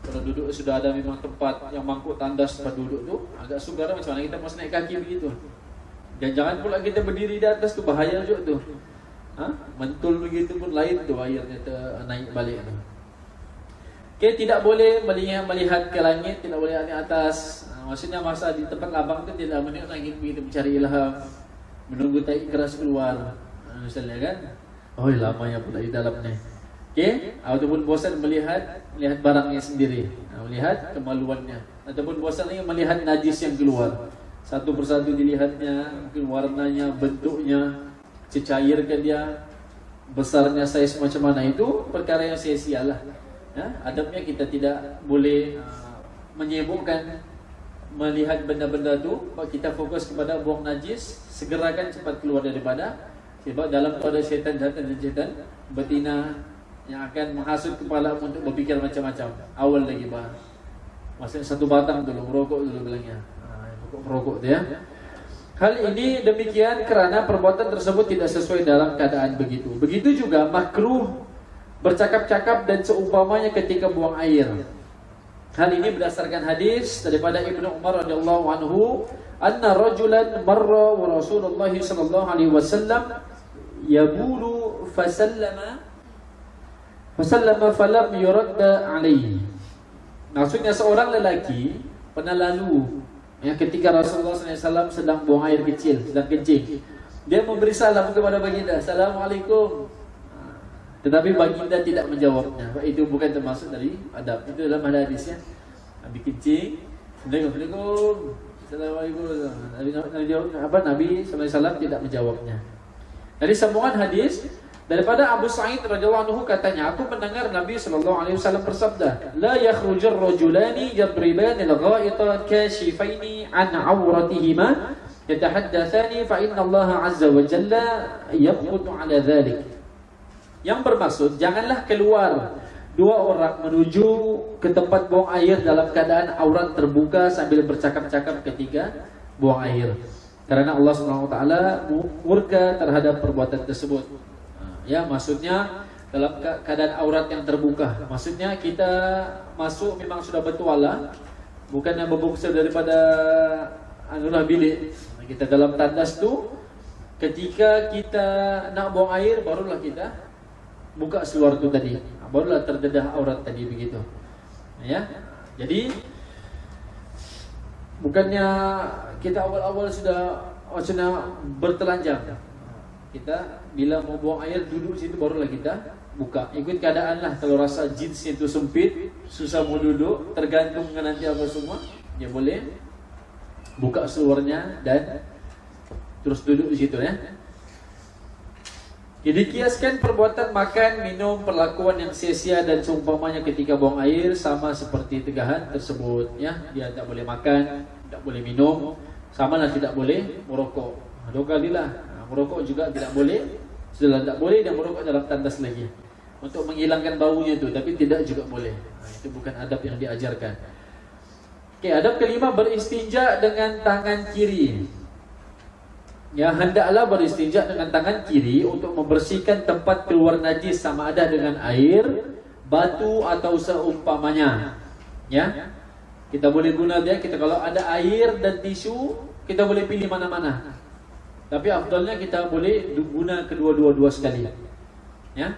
S1: Kalau duduk sudah ada memang tempat yang mangkuk tandas tempat duduk tu, agak sukar macam mana kita masih naik kaki begitu. Dan jangan pula kita berdiri di atas tu, bahaya juga tu. Mentul begitu pun lain tu airnya naik balik tu. Okay, tidak boleh melihat ke langit, tidak boleh lihat di atas. Maksudnya masa di tempat labang tu tidak menengok langit begitu mencari ilham, menunggu tai keras keluar. Misalnya kan, oh lamanya pula di dalamnya. Okay, ataupun bosan melihat barangnya sendiri, melihat kemaluannya, ataupun bosan lagi melihat najis yang keluar. Satu persatu dilihatnya, mungkin warnanya, bentuknya, cecairkan dia, besarnya saiz macam mana, itu perkara yang sia-sia lah. Ya, adabnya kita tidak boleh menyibukkan melihat benda-benda tu. Kita fokus kepada buang najis, segerakan cepat keluar daripada, sebab dalam tu ada syaitan betina yang akan menghasut kepala untuk berfikir macam-macam. Awal lagi bah, maksudnya satu batang dulu, merokok dulu bilangnya, merokok tu ya. Hal ini demikian kerana perbuatan tersebut tidak sesuai dalam keadaan begitu. Begitu juga makruh bercakap-cakap dan seumpamanya ketika buang air. Hal ini berdasarkan hadis daripada Ibnu Umar radhiyallahu anhu, anna rajulan marra wa Rasulullah sallallahu alaihi wasallam yabulu fasallama falam yuradda alaihi. Maksudnya seorang lelaki pernah lalu ketika Rasulullah SAW sedang buang air kecil, sedang kencing. Dia memberi salam kepada baginda, Assalamualaikum. Tetapi baginda tidak menjawabnya. Itu bukan termasuk dari adab. Itu dalam hadisnya. Habis kencing, Assalamualaikum. Assalamualaikum. Nabi SAW tidak menjawabnya. Dari sambungan hadis daripada Abu Sa'id radhiyallahu anhu katanya, aku mendengar Nabi SAW bersabda, la yakhrujur rajulani yadribani al-gha'ita kashifaini an awratihima yatahaddatsani fa inna Allah azza wa jalla yaqtu ala dhalik. Yang bermaksud, janganlah keluar dua orang menuju ke tempat buang air dalam keadaan aurat terbuka sambil bercakap-cakap ketika buang air, karena Allah SWT murka terhadap perbuatan tersebut. Ya, maksudnya dalam keadaan aurat yang terbuka. Maksudnya kita masuk memang sudah bertuala, bukan yang berbungsa daripada anulah bilik. Kita dalam tandas tu, ketika kita nak buang air, barulah kita buka seluar tu tadi, barulah terdedah aurat tadi begitu. Ya, jadi bukannya kita awal-awal sudah bertelanjang. Kita bila mau buang air duduk situ barulah kita buka. Ikut keadaan lah. Kalau rasa jeansnya itu sempit, susah mau duduk, tergantung dengan nanti apa semua, dia boleh buka seluarnya dan terus duduk di situ ya. Jadi kiaskan perbuatan makan, minum, perlakuan yang sia-sia dan seumpamanya ketika buang air sama seperti tegahan tersebut ya. Dia tak boleh makan, tak boleh minum, sama lah tidak boleh merokok. Dua kalilah. Merokok juga tidak boleh. Sudah tak boleh dan merokok dalam tandas lagi untuk menghilangkan baunya itu, tapi tidak juga boleh. Itu bukan adab yang diajarkan. Okey, adab kelima, beristinja dengan tangan kiri. Ya, hendaklah beristinja dengan tangan kiri untuk membersihkan tempat keluar najis, sama ada dengan air, batu atau seumpamanya. Ya. Kita boleh guna dia, kita kalau ada air dan tisu, kita boleh pilih mana-mana. Tapi afdalnya kita boleh guna kedua-dua sekali. Ya.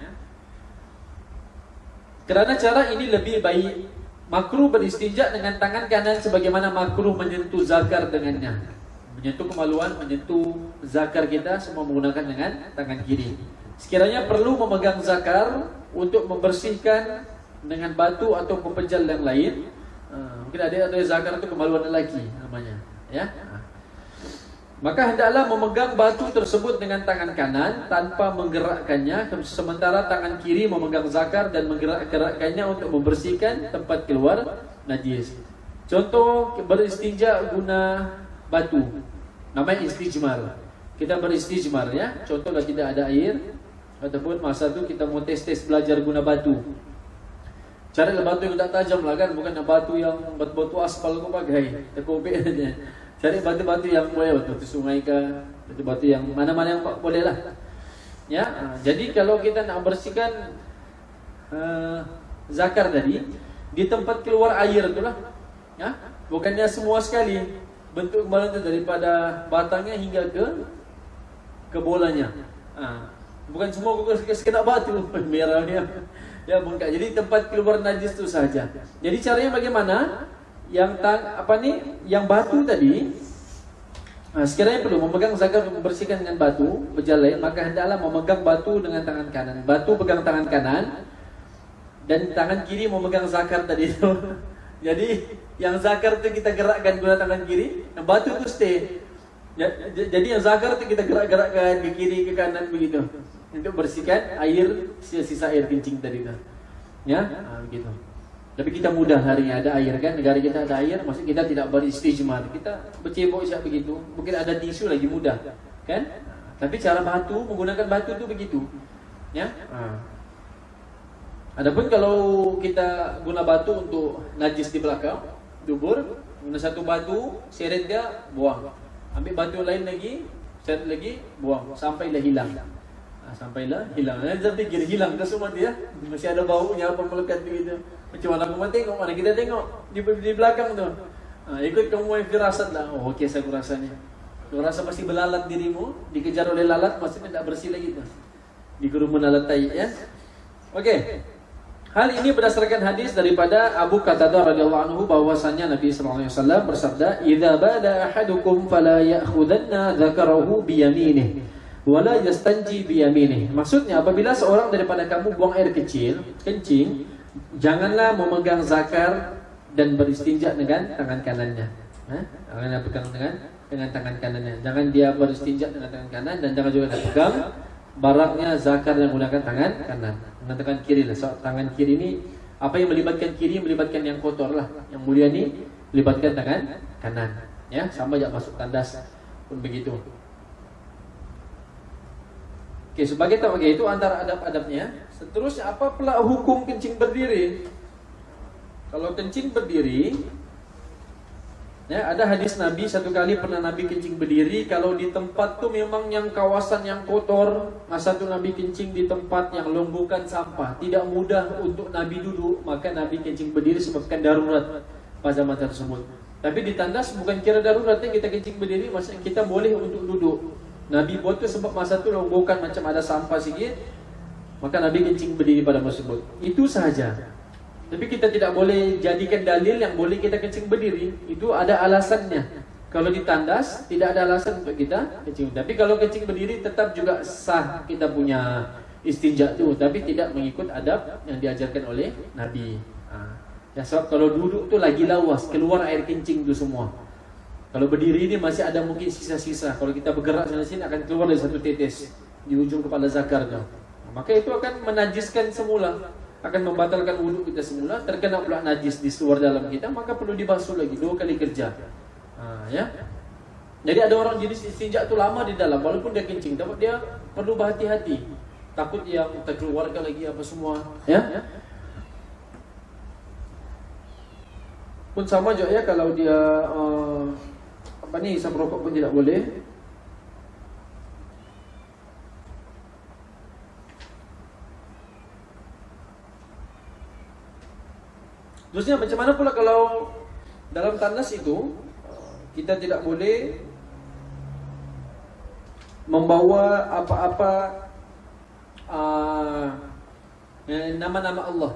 S1: Kerana cara ini lebih baik. Makruh beristinja dengan tangan kanan sebagaimana makruh menyentuh zakar dengannya. Menyentuh kemaluan, menyentuh zakar kita semua menggunakan dengan tangan kiri. Sekiranya perlu memegang zakar untuk membersihkan dengan batu atau pepejal yang lain, Mungkin ada zakar itu kemaluan lelaki namanya, ya. Maka hendaklah memegang batu tersebut dengan tangan kanan tanpa menggerakkannya, sementara tangan kiri memegang zakar dan menggerakkannya untuk membersihkan tempat keluar najis. Contoh beristinja guna batu, namanya istijmar. Kita beristijmar, ya. Contoh kalau tidak ada air, ataupun masa itu kita mau tes belajar guna batu. Carilah batu yang tak tajam lah kan, bukan batu yang batu aspal kau pakai, terkopek aja. Cari batu-batu yang boleh, batu sungai ke, batu-batu yang mana-mana yang boleh lah. Ya, jadi kalau kita nak bersihkan zakar tadi di tempat keluar air itulah, ya, bukannya semua sekali bentuk kemaluan itu daripada batangnya hingga ke bolanya. Bukan semua kena batu merahnya. Ya, bukan. Jadi tempat keluar najis itu saja. Jadi caranya bagaimana? Yang batu tadi, sekiranya perlu memegang zakar untuk membersihkan dengan batu berjalan, maka hendaklah memegang batu dengan tangan kanan. Batu pegang tangan kanan dan tangan kiri memegang zakar tadi itu. Jadi yang zakar itu kita gerakkan guna tangan kiri, yang batu itu stay. Jadi yang zakar itu kita gerak-gerakkan ke kiri ke kanan begitu untuk bersihkan air, sisa air kencing tadi itu. Ya, begitu. Tapi kita mudah hari ini ada air kan, negara kita ada air, maksud kita tidak beristijmar, kita bercebok siap begitu. Mungkin ada tisu lagi mudah, kan? Tapi cara batu, menggunakan batu itu begitu, ya. Adapun kalau kita guna batu untuk najis di belakang, dubur, guna satu batu, seret dia, buang. Ambil batu lain lagi, seret lagi, buang, sampailah hilang. Sampailah hilang. Saya pikir hilang ke semua dia, masih ada baunya apa melekat begitu. Macam mana kamu tengok, mana kita tengok di belakang tu. Ikut kamu yang firasat lah. Oh, okey saya rasanya. Kau rasa pasti belalat dirimu, dikejar oleh lalat, maksudnya tidak bersih lagi tu. Dikerumun lalat tai, ya. Okey. Hal ini berdasarkan hadis daripada Abu Qatadah radhiyallahu anhu bahwasanya Nabi sallallahu alaihi wasallam bersabda, "Idza bada ahadukum fala ya'khudanna dzakarahu bi yaminihi wala yastanji bi yaminihi." Maksudnya apabila seorang daripada kamu buang air kecil, kencing, janganlah memegang zakar dan beristinja dengan tangan kanannya. Janganlah pegang dengan tangan kanannya. Jangan dia beristinja dengan tangan kanan dan jangan juga pegang barangnya zakar yang menggunakan tangan kanan. Dengan tangan kiri lah. So, tangan kiri ini apa yang melibatkan kiri melibatkan yang kotor lah. Yang mulia ni melibatkan tangan kanan. Ya, sama jak masuk tandas pun begitu. Okey, sebagai tahu itu antara adab-adabnya. Seterusnya apa pula hukum kencing berdiri? Kalau kencing berdiri, ya, ada hadis Nabi satu kali pernah Nabi kencing berdiri. Kalau di tempat tu memang yang kawasan yang kotor, masa tu Nabi kencing di tempat yang longgokan sampah, tidak mudah untuk Nabi duduk, maka Nabi kencing berdiri sebabkan darurat pada zaman tersebut. Tapi di tandas bukan kira daruratnya kita kencing berdiri, maksudnya kita boleh untuk duduk. Nabi buat tu sebab masa tu longgokan macam ada sampah sikit, maka Nabi kencing berdiri pada masa tersebut. Itu sahaja. Tapi kita tidak boleh jadikan dalil yang boleh kita kencing berdiri. Itu ada alasannya. Kalau di tandas tidak ada alasan untuk kita kencing. Tapi kalau kencing berdiri tetap juga sah kita punya istinja tu, tapi tidak mengikut adab yang diajarkan oleh Nabi. Ya, sebab kalau duduk tu lagi lawas, keluar air kencing tu semua. Kalau berdiri ni masih ada mungkin sisa-sisa. Kalau kita bergerak sana sini akan keluar dari satu tetes di ujung kepala zakar tu. Maka itu akan menajiskan semula, akan membatalkan wuduk kita semula. Terkena pula najis di luar dalam kita, maka perlu dibasuh lagi 2 kali kerja. Ya. Jadi ada orang jenis istinja tu lama di dalam, walaupun dia kencing, tapi dia perlu berhati-hati. Takut yang terkeluarkan lagi apa semua. Ya. Pun sama juga ya kalau dia hisap rokok pun tidak boleh. Terusnya macam mana pula kalau dalam tandas itu kita tidak boleh membawa apa-apa nama-nama Allah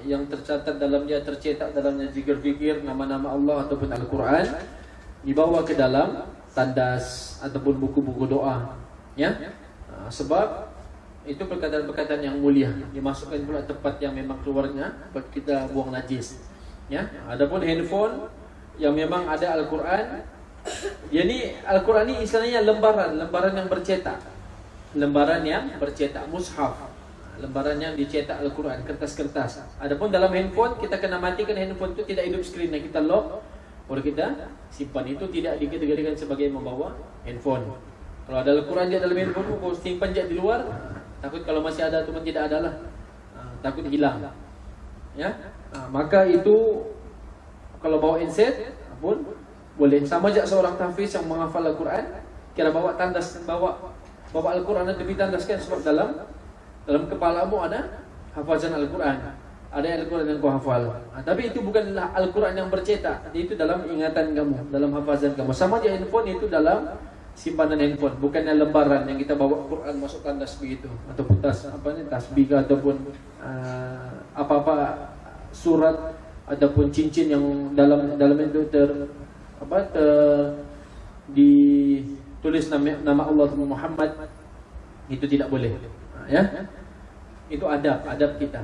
S1: yang tercatat dalamnya, tercetak dalamnya zikir-zikir, nama-nama Allah ataupun Al-Quran dibawa ke dalam tandas ataupun buku-buku doa, ya. Sebab itu perkataan-perkataan yang mulia, dimasukkan pula tempat yang memang keluarnya buat kita buang najis. Ya, adapun handphone yang memang ada Al-Quran, jadi Al-Quran ini istilahnya lembaran yang bercetak. Lembaran yang bercetak, mushaf. Lembaran yang dicetak Al-Quran, kertas-kertas. Adapun dalam handphone, kita kena matikan handphone itu, tidak hidup skrinnya, kita lock, baru kita simpan. Itu tidak dikategorikan sebagai membawa handphone. Kalau ada Al-Quran di dalam handphone, kau simpan je di luar, takut kalau masih ada ataupun tidak ada lah, takut hilang. Ya, maka itu kalau bawa handset pun boleh. Sama aja seorang tahfiz yang menghafal Al-Quran, kira bawa tandas, bawa Al-Quran dan ditandaskan, sebab dalam kepalamu ada hafazan Al-Quran, ada Al-Quran yang kau hafal. Tapi itu bukanlah Al-Quran yang bercetak, itu dalam ingatan kamu, dalam hafazan kamu. Sama aja handphone itu dalam simpanan handphone, bukannya lembaran yang kita bawa Quran masuk tandas begitu, ataupun tasbih ataupun apa-apa surat ataupun cincin yang dalam itu ditulis nama Allah Muhammad, itu tidak boleh. Ya, itu adab kita.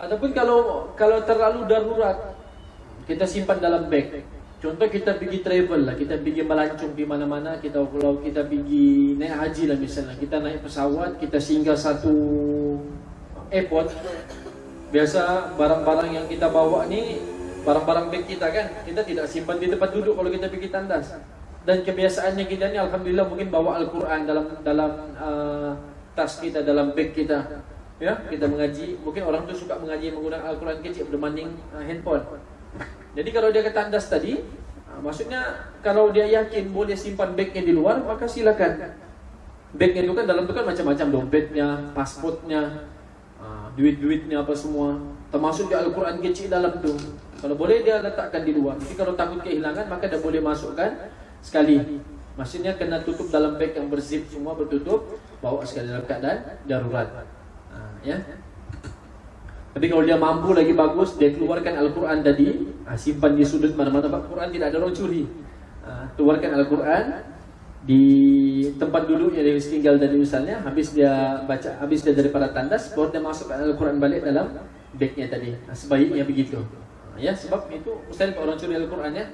S1: Adapun kalau terlalu darurat, kita simpan dalam bag. Contoh kita pergi travel lah, kita pergi melancong di mana-mana, kalau kita pergi naik haji lah misalnya, kita naik pesawat, kita singgah satu airport. Biasa barang-barang yang kita bawa ni, barang-barang beg kita kan, kita tidak simpan di tempat duduk kalau kita pergi tandas. Dan kebiasaannya kita ni alhamdulillah mungkin bawa Al-Quran dalam tas kita, dalam beg kita. Ya, kita mengaji, mungkin orang tu suka mengaji menggunakan Al-Quran kecil berbanding handphone. Jadi kalau dia ke tandas tadi, maksudnya kalau dia yakin boleh simpan bagnya di luar, maka silakan. Bagnya itu kan dalam itu kan macam-macam, dompetnya, pasportnya, duit-duitnya apa semua, termasuk di Al-Quran kecil dalam tu. Kalau boleh dia letakkan di luar. Jadi kalau takut kehilangan, maka dia boleh masukkan sekali. Maksudnya kena tutup dalam bag yang berzip, semua bertutup, bawa sekali dalam keadaan darurat. Ya. Tapi kalau dia mampu lagi bagus, dia keluarkan Al-Quran tadi, simpan di sudut mana-mana. Al-Quran tidak ada orang curi. Keluarkan Al-Quran di tempat duduknya dia tinggal tadi misalnya. Habis dia baca, habis dia daripada tandas, baru dia masukkan Al-Quran balik dalam bagnya tadi. Sebaiknya begitu. Ya, sebab itu mustahil orang curi Al-Quran ya.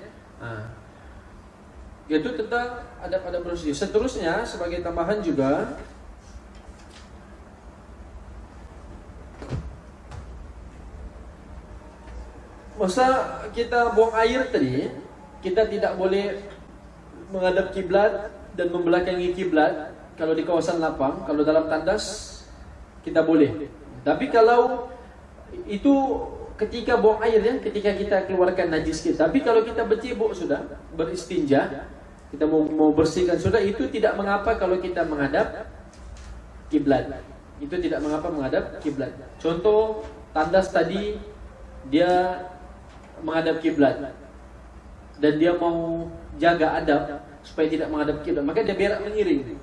S1: Itu tentang adab-adab prosedur. Seterusnya sebagai tambahan juga, masa kita buang air tadi, kita tidak boleh menghadap kiblat dan membelakangi kiblat. Kalau di kawasan lapang, kalau dalam tandas kita boleh. Tapi kalau itu ketika buang air ya, ketika kita keluarkan najis kita. Tapi kalau kita bercebok sudah, beristinja, kita mau bersihkan sudah, itu tidak mengapa kalau kita menghadap kiblat. Itu tidak mengapa menghadap kiblat. Contoh tandas tadi dia menghadap kiblat dan dia mau jaga adab supaya tidak menghadap kiblat, maka dia berak mengiring.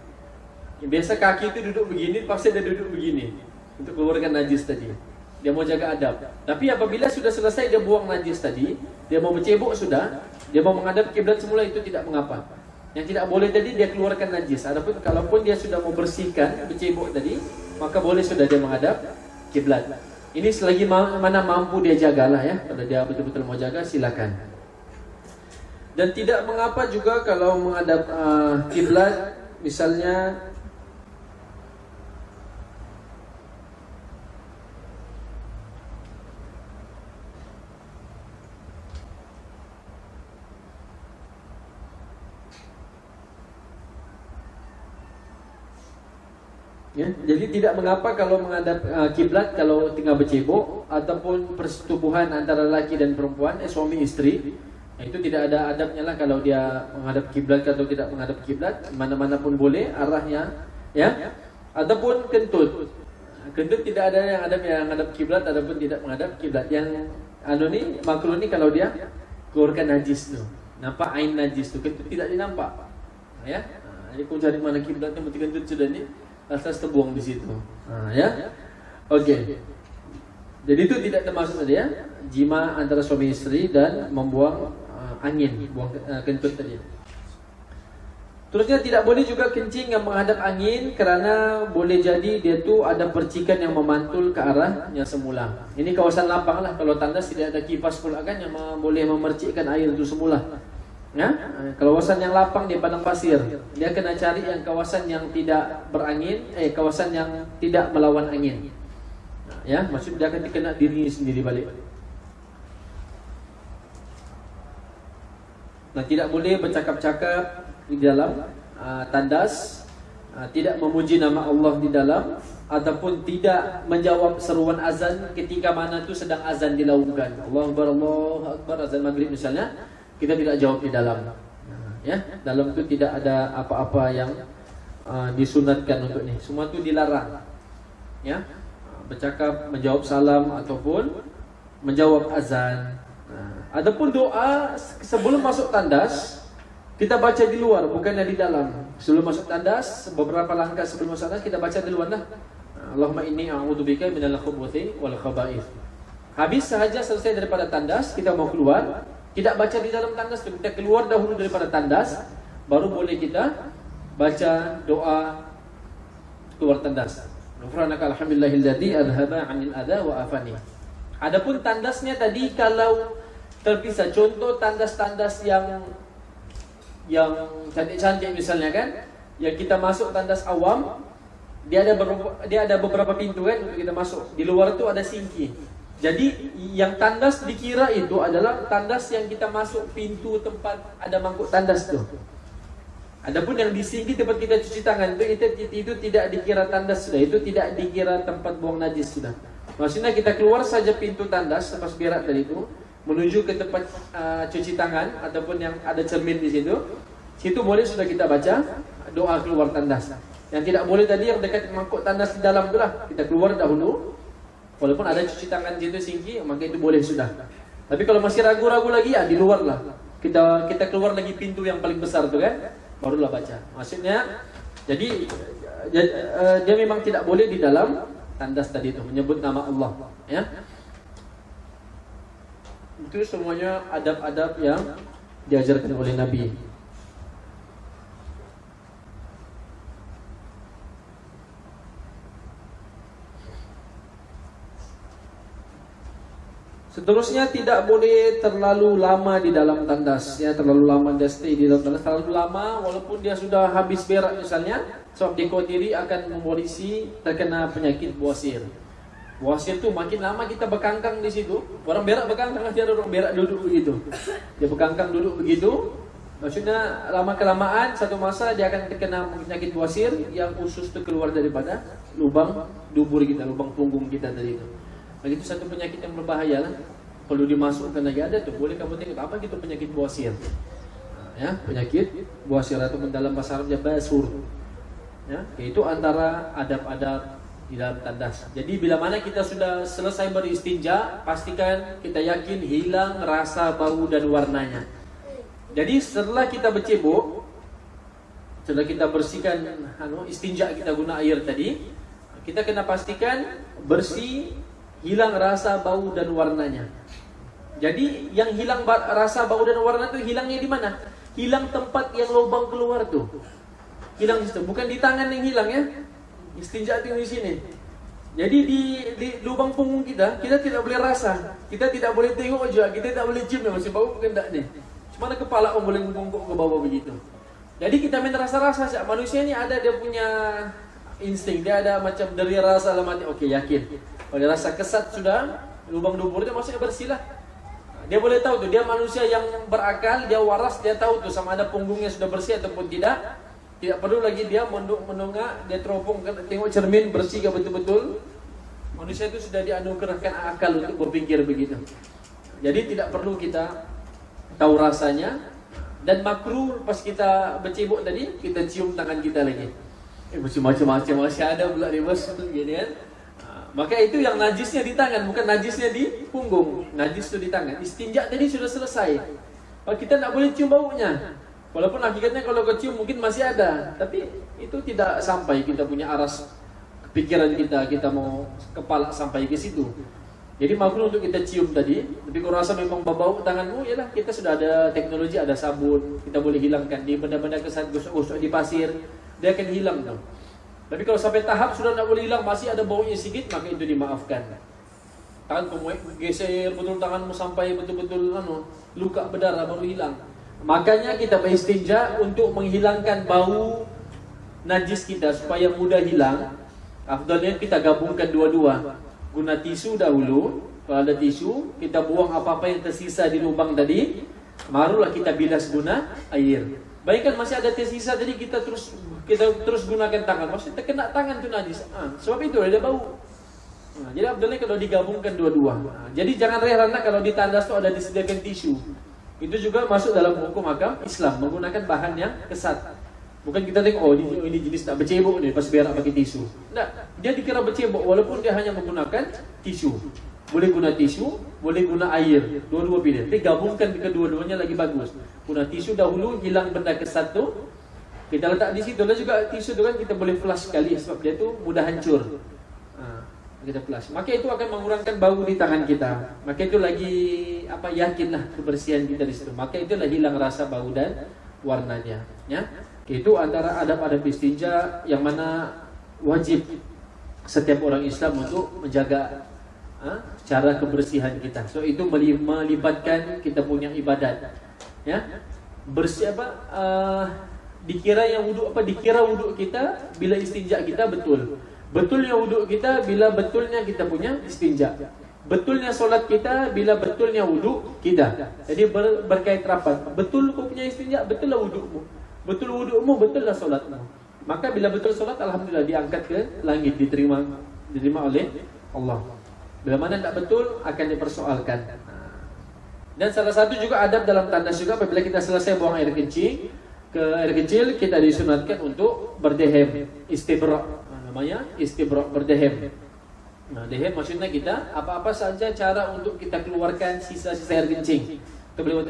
S1: Biasa kaki itu duduk begini, pasti dia duduk begini untuk keluarkan najis tadi. Dia mau jaga adab. Tapi apabila sudah selesai dia buang najis tadi, dia mau bercebok sudah, dia mau menghadap kiblat semula, itu tidak mengapa. Yang tidak boleh tadi dia keluarkan najis. Adapun kalaupun dia sudah mau bersihkan bercebok tadi, maka boleh sudah dia menghadap kiblat. Ini selagi mana mampu dia jagalah ya. Kalau dia betul-betul mau jaga, silakan. Dan tidak mengapa juga kalau menghadap kiblat, misalnya ya, jadi tidak mengapa kalau menghadap kiblat kalau tengah bercebok ataupun persetubuhan antara laki dan perempuan, suami istri, itu tidak ada adabnya lah kalau dia menghadap kiblat atau tidak menghadap kiblat, mana-mana pun boleh arahnya, ya. Ataupun kentut tidak ada yang adab yang menghadap kiblat ataupun tidak menghadap kiblat. Yang makruh ni kalau dia keluarkan najis tu, nampak ain najis tu, kentut tidak dinampak, ya. Jadi kau cari mana kiblatnya, mesti kentut sudah ni. Asas terbuang di situ, ya, oke. Jadi itu tidak termasuk tadi ya, jima antara suami istri dan membuang angin, buang kentut tadi. Terusnya tidak boleh juga kencing yang menghadap angin, kerana boleh jadi dia tu ada percikan yang memantul ke arah yang semula. Ini kawasan lapang lah. Kalau tandas tidak ada kipas pula kan yang boleh memercikkan air itu semula. Ya, kawasan yang lapang di padang pasir, dia kena cari yang kawasan yang tidak berangin, kawasan yang tidak melawan angin. Ya, maksud dia akan dikena diri sendiri balik. Nah, tidak boleh bercakap-cakap di dalam tandas, tidak memuji nama Allah di dalam, ataupun tidak menjawab seruan azan ketika mana tu sedang azan dilakukan. Allahu Akbar, Allahu Akbar, azan maghrib misalnya, kita tidak jawab di dalam. Ya, dalam tu tidak ada apa-apa yang disunatkan untuk ni. Semua tu dilarang. Ya, bercakap, menjawab salam ataupun menjawab azan. Adapun doa sebelum masuk tandas, kita baca di luar, bukannya di dalam. Sebelum masuk tandas, beberapa langkah sebelum masuk tandas, kita baca di luar lah. Allahumma inni a'udzubika minal khubuthi wal khaba'ith. Habis sahaja selesai daripada tandas, kita mau keluar, tidak baca di dalam tandas, kita keluar dahulu daripada tandas, baru boleh kita baca doa keluar tandas. Ghufranaka alhamdulillahilladzi adhaba 'anil adza wa afani. Adapun tandasnya tadi kalau terpisah, contoh tandas-tandas yang cantik-cantik misalnya kan, yang kita masuk tandas awam, dia ada beberapa pintu kan untuk kita masuk. Di luar itu ada singki. Jadi yang tandas dikira itu adalah tandas yang kita masuk pintu tempat ada mangkuk tandas tu. Adapun yang di singki tempat kita cuci tangan itu tidak dikira tandas sudah, itu tidak dikira tempat buang najis sudah. Maksudnya kita keluar saja pintu tandas lepas berak tadi itu, menuju ke tempat cuci tangan ataupun yang ada cermin di situ. Situ boleh sudah kita baca doa keluar tandas. Yang tidak boleh tadi yang dekat mangkuk tandas di dalam itulah, kita keluar dahulu. Walaupun ada cuci tangan di situ singki, maka itu boleh sudah. Tapi kalau masih ragu-ragu lagi, ya di luar lah. Kita keluar lagi pintu yang paling besar tu kan, barulah baca. Maksudnya jadi dia memang tidak boleh di dalam tandas tadi itu menyebut nama Allah, ya. Itu semuanya adab-adab yang diajarkan oleh Nabi. Seterusnya tidak boleh terlalu lama di dalam tandas, ya, terlalu lama dia stay di dalam tandas, terlalu lama walaupun dia sudah habis berak misalnya, sebab dikhawatir akan membolisi terkena penyakit bawasir. Bawasir tu makin lama kita berkangkang di situ, orang berak berkangkang, dia ada orang berak duduk begitu. Dia berkangkang duduk begitu, maksudnya lama kelamaan satu masa dia akan terkena penyakit bawasir yang usus tu keluar daripada lubang dubur kita, lubang punggung kita tadi itu. Itu satu penyakit yang berbahaya lah. Perlu dimasukkan lagi ada tuh. Boleh kamu tengok apa gitu penyakit bawasir. Ya, penyakit bawasir atau dalam bahasa Arabnya basur. Ya, itu antara adab-adab di dalam tandas. Jadi bila mana kita sudah selesai beristinja, pastikan kita yakin hilang rasa bau dan warnanya. Jadi setelah kita bercebok, setelah kita bersihkan istinja kita guna air tadi, kita kena pastikan bersih, hilang rasa bau dan warnanya. Jadi yang hilang rasa bau dan warna itu hilangnya di mana? Hilang tempat yang lubang keluar tuh. Hilang di situ, bukan di tangan yang hilang ya. Istinja itu di sini. Jadi di lubang punggung kita tidak boleh rasa. Kita tidak boleh tengok juga, kita tidak boleh cium masih bau bukan tak ni. Cuma kepala boleh membungkuk ke bawah begitu. Jadi kita main rasa-rasa saja. Manusia ni ada dia punya insting, dia ada macam dari rasa dalam hati. Okey, yakin. Kalau rasa kesat sudah, lubang dubur dia maksudnya bersih lah. Dia boleh tahu tu, dia manusia yang berakal, dia waras, dia tahu tu sama ada punggungnya sudah bersih ataupun tidak. Tidak perlu lagi dia menungak, dia teropong, tengok cermin bersih ke betul-betul. Manusia itu sudah dianugerahkan akal untuk berpikir begitu. Jadi tidak perlu kita tahu rasanya. Dan makruh pas kita bercebok tadi, kita cium tangan kita lagi. Macam-macam masih ada pula dia bos, gini kan. Maka itu yang najisnya di tangan, bukan najisnya di punggung. Najis itu di tangan. Istinja tadi sudah selesai. Kalau kita tak boleh cium baunya. Walaupun hakikatnya kalau kau cium mungkin masih ada, tapi itu tidak sampai kita punya aras pikiran kita mau kepala sampai ke situ. Jadi makruh untuk kita cium tadi. Tapi kalau rasa memang bau tanganmu, yalah kita sudah ada teknologi, ada sabun, kita boleh hilangkan. Di benda-benda kesat gosok-gosok di pasir, dia akan hilang tuh. Tapi kalau sampai tahap sudah tak boleh hilang, masih ada baunya sedikit, maka itu dimaafkan. Tangan kamu geser betul tanganmu sampai betul-betul luka berdarah baru hilang. Makanya kita beristinja untuk menghilangkan bau najis kita supaya mudah hilang. Afdalnya kita gabungkan dua-dua. Guna tisu dahulu. Kalau ada tisu, kita buang apa-apa yang tersisa di lubang tadi, barulah kita bilas guna air. Bayangkan masih ada tersisa tadi, kita terus gunakan tangan, maksudnya terkena tangan tu najis. Sebab itu ada bau. Jadi afdalnya kalau digabungkan dua-dua. Jadi jangan heran kalau di tandas tu ada disediakan tisu. Itu juga masuk dalam hukum agama Islam, menggunakan bahan yang kesat. Bukan kita tengok, oh ini jenis tak bercebok ni, pas berak pakai tisu. Tak, dia dikira bercebok walaupun dia hanya menggunakan tisu. Boleh guna tisu, boleh guna air, dua-dua pilih. Tapi gabungkan kedua-duanya lagi bagus. Guna tisu dahulu, hilang benda kesat tu, kita letak di situ. Dan juga tisu tu kan kita boleh flush sekali sebab dia tu mudah hancur. Kita flush. Maka itu akan mengurangkan bau di tangan kita. Maka itu lagi yakinlah kebersihan kita di situ. Maka itulah hilang rasa bau dan warnanya. Ya. Itu antara adab-adab istinja yang mana wajib setiap orang Islam untuk menjaga cara kebersihan kita. So itu melibatkan kita punya ibadat. Ya. Bersih dikira wuduk kita bila istinja kita betul. Betulnya wuduk kita bila betulnya kita punya istinja. Betulnya solat kita bila betulnya wuduk kita. Jadi berkait rapat. Betul kau punya istinja, betul lah wudukmu. Betul wudukmu, betul lah solatmu. Maka bila betul solat, alhamdulillah diangkat ke langit, diterima oleh Allah. Bila mana tak betul, akan dipersoalkan. Dan salah satu juga adab dalam tandas juga, apabila kita selesai buang air kencing, ke air kecil, kita disunatkan untuk berdehem, istibra. Namanya istibra, berdehem. Dehem maksudnya kita apa-apa saja cara untuk kita keluarkan sisa-sisa air kencing. Kita boleh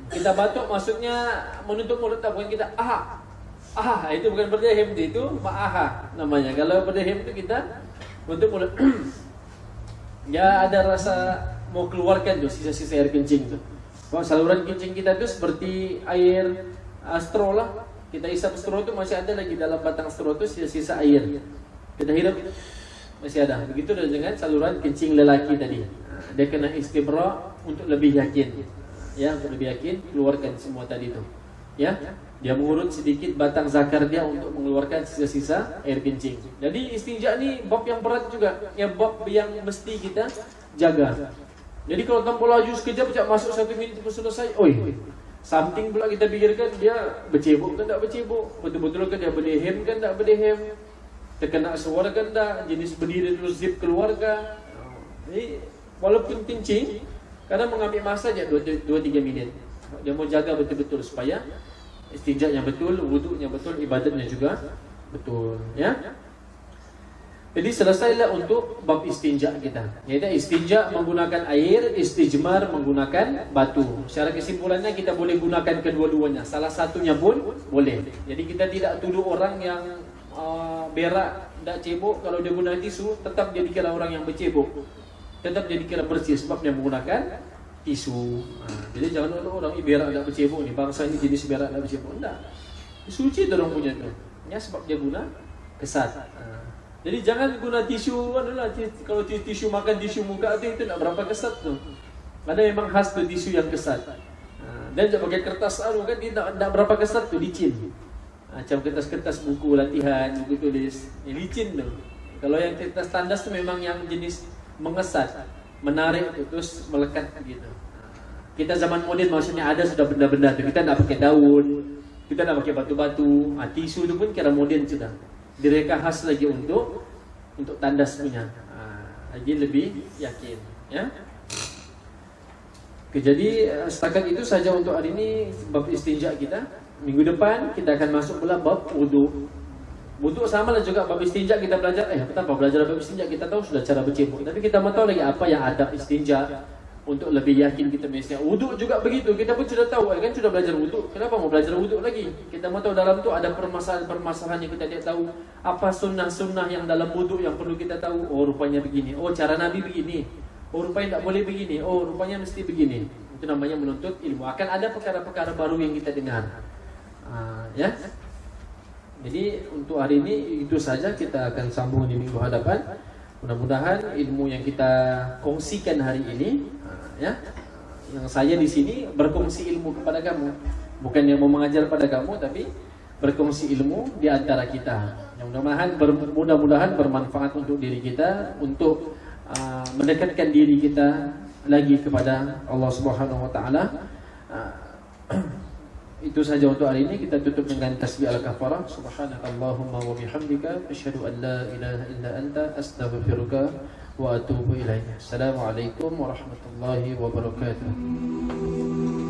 S1: kita batuk maksudnya menutup mulut, bukan kita itu bukan berdehem, itu ma'aha namanya. Kalau berdehem itu kita menutup mulut. Ya ada rasa mau keluarkan tuh sisa-sisa air kencing tuh. Kalau saluran kencing kita tuh seperti air straw lah. Kita isap straw itu masih ada lagi dalam batang straw itu sisa-sisa air. Kita hirup masih ada. Begitu dengan saluran kencing lelaki tadi. Dia kena istibra untuk lebih yakin. Ya, untuk lebih yakin keluarkan semua tadi itu. Ya, dia mengurut sedikit batang zakar dia untuk mengeluarkan sisa-sisa air kencing. Jadi istinja ni bab yang berat juga, ya bab yang mesti kita jaga. Jadi kalau tanpa laju sekejap masuk 1 minit pun selesai. Something pula kita fikirkan, dia bercebok kan tak bercebok, betul-betul kan dia berdehem kan tak berdehem, terkena suara kan tak, jenis berdiri terus zip keluarga. Jadi walaupun kencing, kadang mengambil masa je 2-3 minit. Dia mau jaga betul-betul supaya istinjanya betul, wuduknya betul, ibadatnya juga betul. Ya. Jadi selesailah untuk bab istinja kita. Yaitu istinja menggunakan air, istijmar menggunakan batu. Secara kesimpulannya kita boleh gunakan kedua-duanya. Salah satunya pun boleh. Jadi kita tidak tuduh orang yang berak, tak cebok, kalau dia guna tisu, tetap dia dikira orang yang bercebok. Tetap dia dikira bersih sebab dia menggunakan tisu. Jadi jangan orang berak tak bercebok ni, bangsa ni jenis berak tak bercebok. Tak. Suci tu orang punya tu. Ya sebab dia guna kesat. Jadi jangan guna tisu, kalau tisu makan tisu muka itu nak berapa kesat tu. Ada memang khas tu tisu yang kesat. Dan jangan pakai kertas kan dia nak berapa kesat tu, licin. Macam kertas-kertas buku latihan, buku tulis, licin tu. Kalau yang kertas tandas tu memang yang jenis mengesat, menarik tu, terus melekat gitu. Kita zaman moden maksudnya ada sudah benda-benda tu. Kita nak pakai daun, kita nak pakai batu-batu. Tisu tu pun kira moden sudah. Direka khas lagi untuk tandas punya. Lagi lebih yakin, ya. Oke, jadi setakat itu saja untuk hari ini bab istinja kita. Minggu depan kita akan masuk pula bab wudu. Wudu sama lah juga bab istinja kita belajar. Betapa belajar bab istinja kita tahu sudah cara bercebok. Tapi kita mau tahu lagi apa yang adab istinja. untuk lebih yakin kita biasanya. Wuduk juga begitu, kita pun sudah tahu kan, sudah belajar wuduk. Kenapa mau belajar wuduk lagi? Kita mau tahu dalam tu ada permasalahan-permasalahan yang kita tidak tahu. Apa sunnah-sunnah yang dalam wuduk yang perlu kita tahu? Oh rupanya begini. Oh cara Nabi begini. Oh rupanya tidak boleh begini. Oh rupanya mesti begini. Itu namanya menuntut ilmu. Akan ada perkara-perkara baru yang kita dengar. Ya. Jadi untuk hari ini itu saja, kita akan sambung di minggu hadapan. Mudah-mudahan ilmu yang kita kongsikan hari ini, ya, yang saya di sini berkongsi ilmu kepada kamu, bukan yang mau mengajar pada kamu, tapi berkongsi ilmu di antara kita. Yang mudah-mudahan bermanfaat untuk diri kita, untuk mendekatkan diri kita lagi kepada Allah Subhanahu Wa Taala. Itu saja untuk hari ini. Kita tutup dengan tasbih al-kafarah. Subhanakallahumma wa bihamdika asyhadu an la ilaha illa anta astaghfiruka wa atubu ilaik. Assalamualaikum warahmatullahi wabarakatuh.